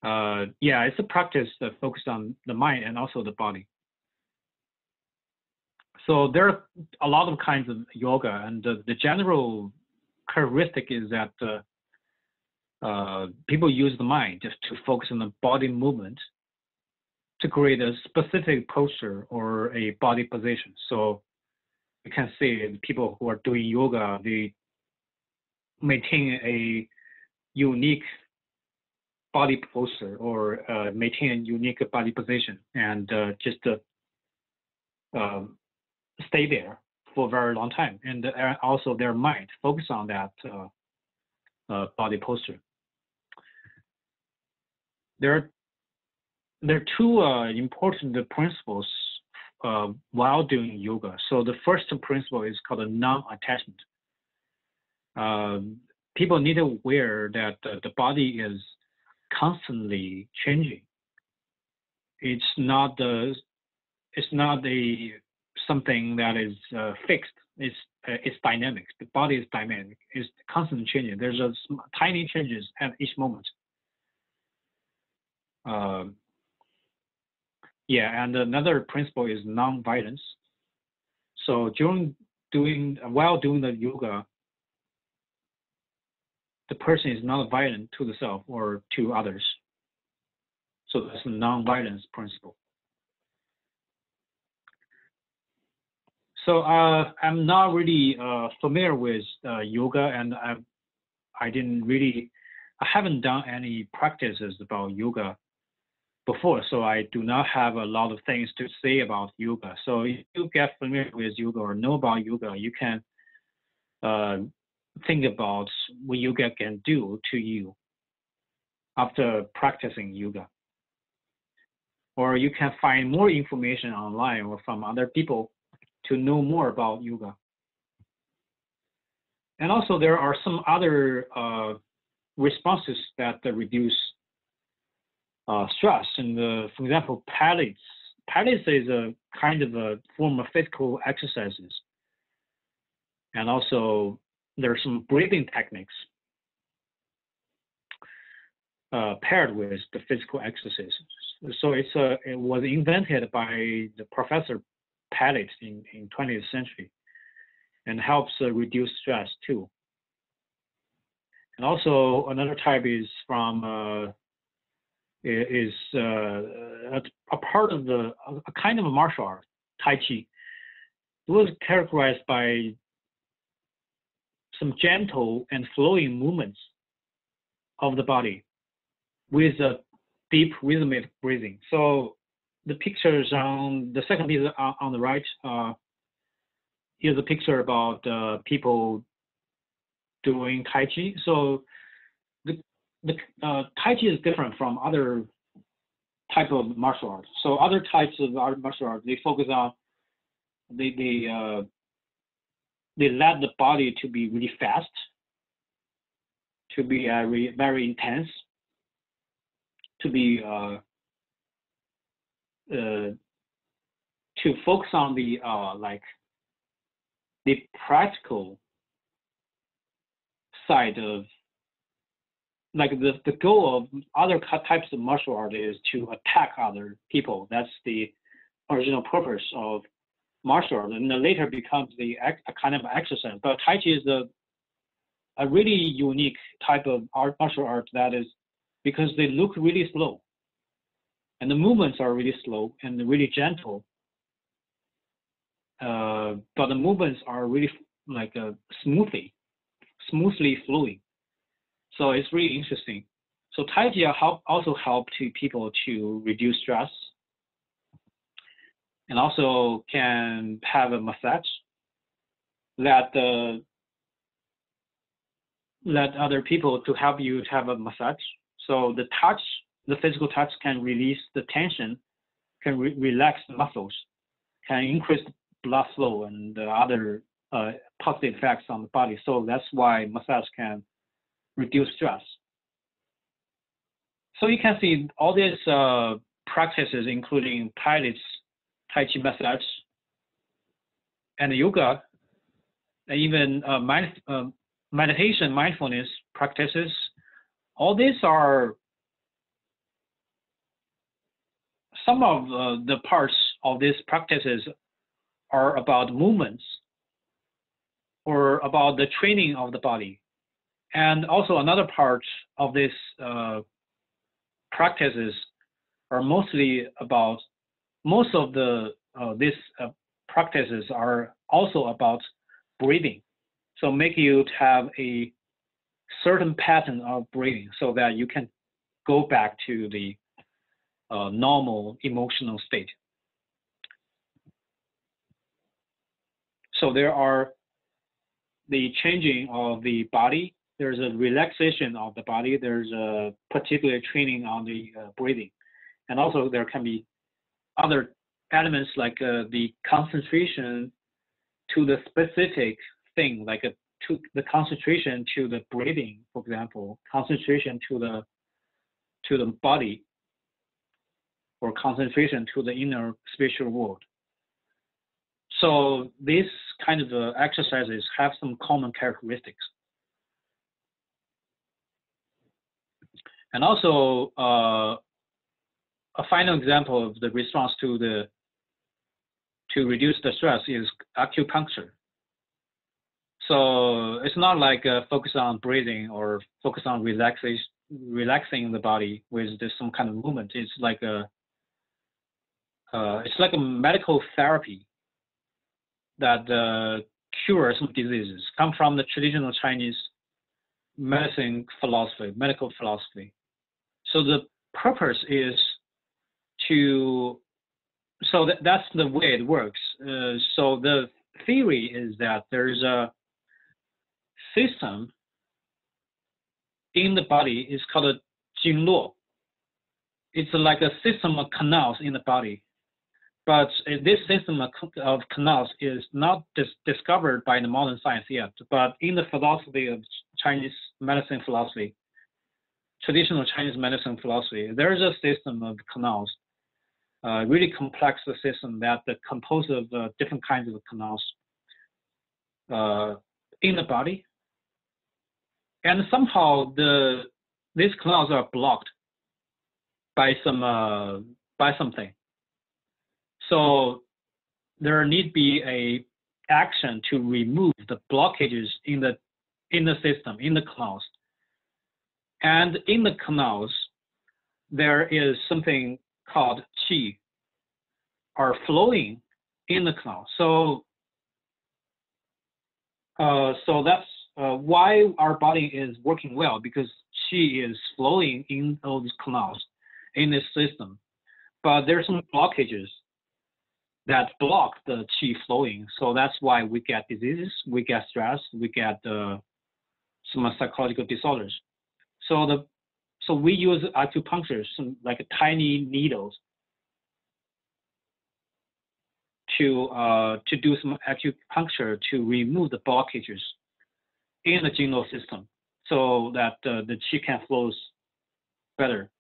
Yeah, it's a practice that focuses on the mind and also the body. So there are a lot of kinds of yoga, and the general characteristic is that people use the mind just to focus on the body movement to create a specific posture or a body position. So you can see people who are doing yoga, they maintain a unique body posture or maintain a unique body position, and just stay there for a very long time, and also their mind focus on that body posture. There are two important principles while doing yoga. So the first principle is called a non-attachment. People need to aware that the body is constantly changing. it's not the something that is fixed. It's dynamic. The body is dynamic. It's constantly changing. There's a tiny changes at each moment. Yeah, and another principle is non-violence. So while doing the yoga, the person is not violent to the self or to others. So that's a non-violence principle. So I'm not really familiar with yoga, and I haven't done any practices about yoga before, so I do not have a lot of things to say about yoga. So if you get familiar with yoga or know about yoga, you can think about what yoga can do to you after practicing yoga. Or you can find more information online or from other people to know more about yoga. And also there are some other responses that reduce stress. And for example, pilates. Pilates is a kind of a form of physical exercises. And also there are some breathing techniques paired with the physical exercises. So it was invented by the Professor Pilates in 20th century, and helps reduce stress too. And also another type is from a part of a kind of a martial art, Tai Chi. It was characterized by some gentle and flowing movements of the body with a deep rhythmic breathing. So the pictures on the second piece on the right, here's a picture about people doing Tai Chi. So the Tai Chi is different from other type of martial arts. So other types of martial arts, they focus on they let the body to be really fast, to be very intense, to be to focus on the like the practical side of, like the goal of other types of martial art is to attack other people. That's the original purpose of martial art, and then later becomes a kind of exercise. But Tai Chi is a really unique type of martial art, that is because they look really slow, and the movements are really slow and really gentle. But the movements are really like smoothly flowing. So it's really interesting. So Tai Chi also help people to reduce stress, and also can have a massage that let other people to help you to have a massage. So the touch, the physical touch, can release the tension, can relax the muscles, can increase blood flow and other positive effects on the body. So that's why massage can reduce stress. So you can see all these practices, including pilates, Tai Chi, massage, and yoga, and even meditation, mindfulness practices. All these are some of the parts of these practices are about movements or about the training of the body. And also another part of these practices are mostly about, most of these practices are also about breathing. So make you have a certain pattern of breathing so that you can go back to the normal emotional state. So there are the changing of the body, there's a relaxation of the body, there's a particular training on the breathing. And also there can be other elements like the concentration to the specific thing, like to the concentration to the breathing, for example, concentration to the body.
or concentration to the inner spiritual world. So these kind of exercises have some common characteristics. And also, a final example of the response to reduce the stress is acupuncture. So it's not like focus on breathing or focus on relaxing the body with some kind of movement. It's like a medical therapy that cures some diseases. Come from the traditional Chinese medicine philosophy, medical philosophy. So the purpose is that's the way it works. So the theory is that there's a system in the body. It's called a Jingluo. It's like a system of canals in the body. But this system of canals is not discovered by the modern science yet. But in the philosophy of Chinese medicine philosophy, traditional Chinese medicine philosophy, there is a system of canals, really complex system that composed of different kinds of canals in the body. And somehow these canals are blocked by something. So there need be a action to remove the blockages in the system, in the canals. And in the canals, there is something called qi, are flowing in the canal. So that's why our body is working well, because qi is flowing in those canals in this system. But there's some blockages that block the qi flowing. So that's why we get diseases, we get stress, we get some psychological disorders. So we use acupuncture, some like tiny needles, to do some acupuncture to remove the blockages in the Jingluo system, so that the qi can flow better.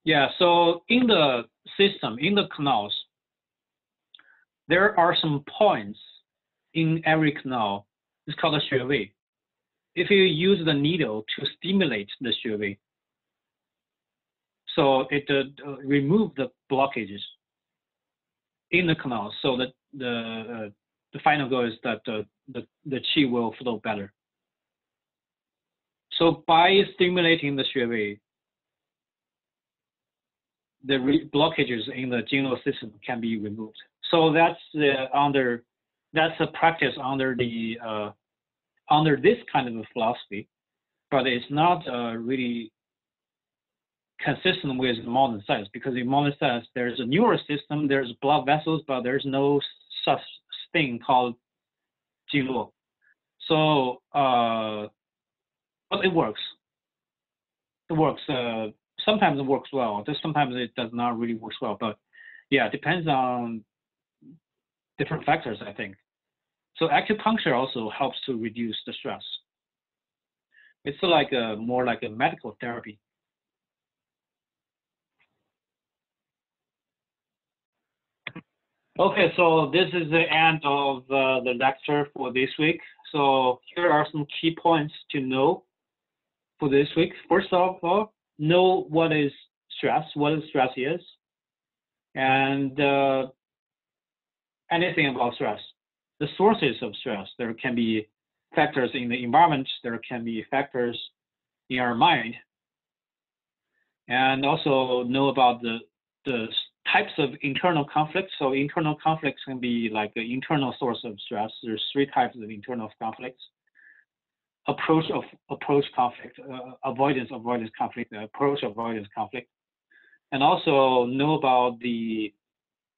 Yeah, so in the system, in the canals, there are some points in every canal. It's called a 穴位. If you use the needle to stimulate the 穴位, so it remove the blockages in the canal, so that the final goal is that the qi will flow better. So by stimulating the 穴位, the blockages in the Jingluo system can be removed. So that's a practice under this kind of a philosophy, but it's not really consistent with modern science, because in modern science there's a neural system, there's blood vessels, but there's no such thing called Jingluo. So but it works. It works. Sometimes it works well. Sometimes it does not really work well. But yeah, it depends on different factors, I think. So acupuncture also helps to reduce the stress. It's like more like a medical therapy. Okay, so this is the end of the lecture for this week. So here are some key points to know for this week. First of all, know what is stress, what stress is, and anything about stress. The sources of stress. There can be factors in the environment, there can be factors in our mind, and also know about the types of internal conflicts. So internal conflicts can be like the internal source of stress. There's 3 types of internal conflicts. Approach conflict, avoidance conflict, avoidance conflict. And also know about the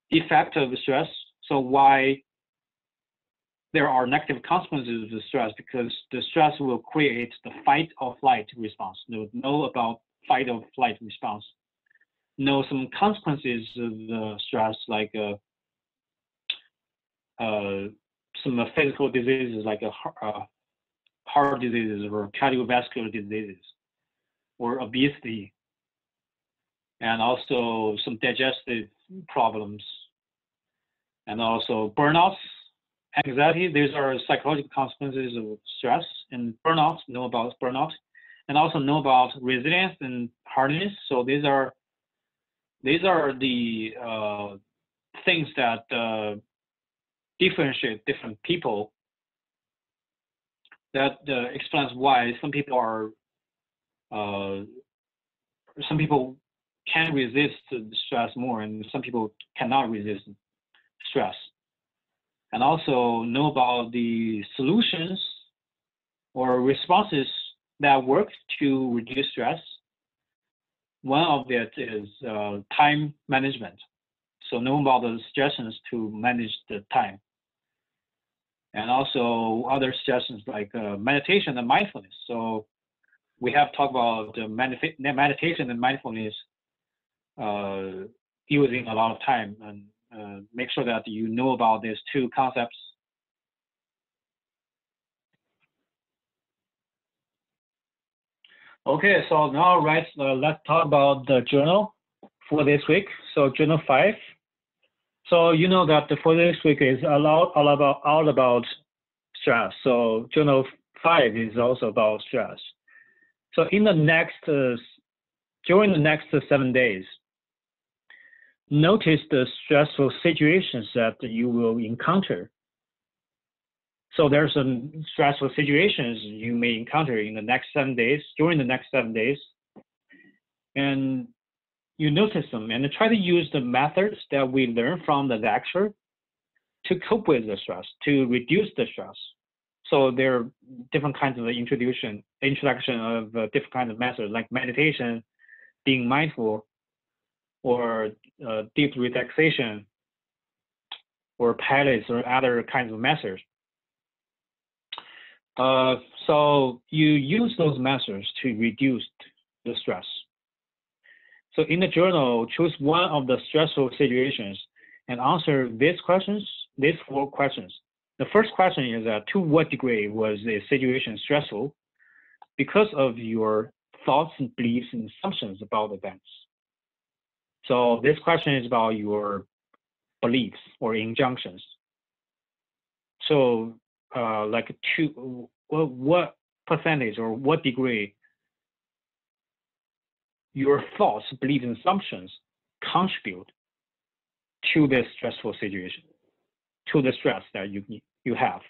effect of stress. So why there are negative consequences of the stress, because the stress will create the fight or flight response. Know about fight or flight response. Know some consequences of the stress, like some physical diseases like
heart diseases or cardiovascular diseases or obesity, and also some digestive problems, and also burnouts, anxiety. These are psychological consequences of stress. And burnout, know about burnout, and also know about resilience and hardiness. So these are the things that differentiate different people. That explains why some people can resist stress more, and some people cannot resist stress. And also know about the solutions or responses that work to reduce stress. One of it is time management. So know about the suggestions to manage the time. And also other suggestions like meditation and mindfulness. So we have talked about meditation and mindfulness using a lot of time, and make sure that you know about these two concepts. Okay, so now let's talk about the journal for this week. So journal 5. So you know that for this week is all about stress. So journal 5 is also about stress. So in the during the next 7 days, notice the stressful situations that you will encounter. So there's some stressful situations you may encounter in the next 7 days, during the next 7 days. And you notice them and try to use the methods that we learned from the lecture to cope with the stress, to reduce the stress. So there are different kinds of introduction of different kinds of methods like meditation, being mindful, or deep relaxation, or pilates, or other kinds of methods. So you use those methods to reduce the stress. So in the journal, choose one of the stressful situations and answer these 4 questions. The first question is to what degree was the situation stressful because of your thoughts and beliefs and assumptions about events. So this question is about your beliefs or injunctions. So what percentage or what degree your thoughts, beliefs, and assumptions contribute to this stressful situation, to the stress that you have.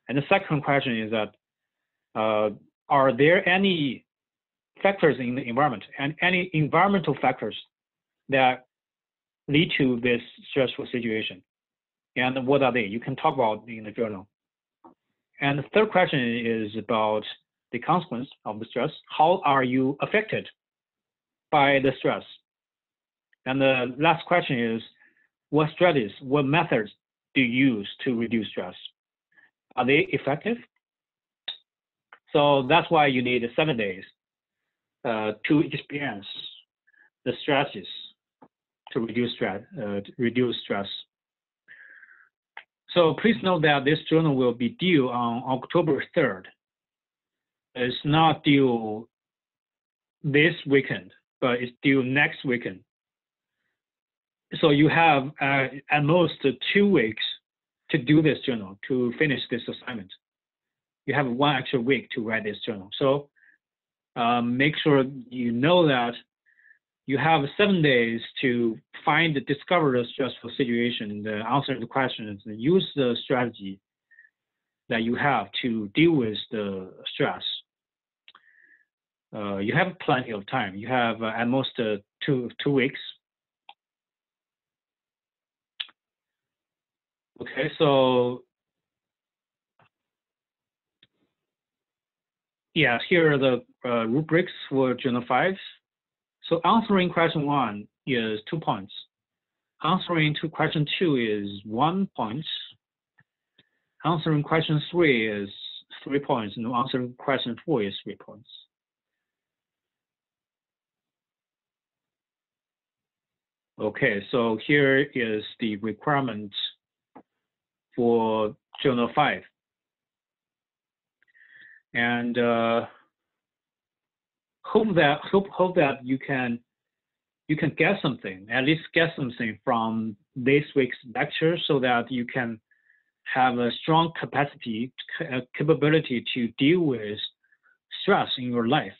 And the second question is that are there any factors in the environment and any environmental factors that lead to this stressful situation? And what are they? You can talk about in the journal. And the third question is about the consequence of the stress. How are you affected by the stress? And the last question is, what strategies, what methods do you use to reduce stress? Are they effective? So that's why you need 7 days to experience the strategies to reduce stress. So please note that this journal will be due on October 3rd. It's not due this weekend, but it's due next weekend. So you have at most 2 weeks to do this journal, to finish this assignment. You have 1 extra week to write this journal. So make sure you know that you have 7 days to discover the stressful situation, answer the questions, and use the strategy that you have to deal with the stress. You have plenty of time. You have at most 2 weeks. Okay, so yeah, here are the rubrics for Journal 5. So answering question 1 is 2 points. Answering to question 2 is 1 point. Answering question 3 is 3 points. And answering question 4 is 3 points. Okay, so here is the requirement for Journal 5. and hope that you can get something, at least get something from this week's lecture, so that you can have a strong capability to deal with stress in your life.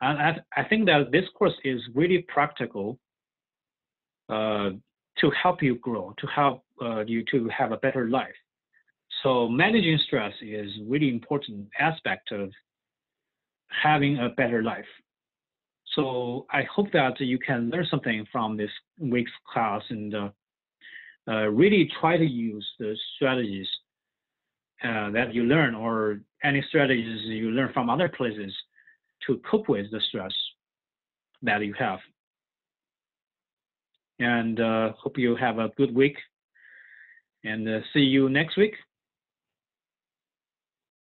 And I think that this course is really practical to help you grow, to help you to have a better life. So managing stress is really important aspect of having a better life. So I hope that you can learn something from this week's class and really try to use the strategies that you learn, or any strategies you learn from other places, to cope with the stress that you have. And hope you have a good week, and see you next week.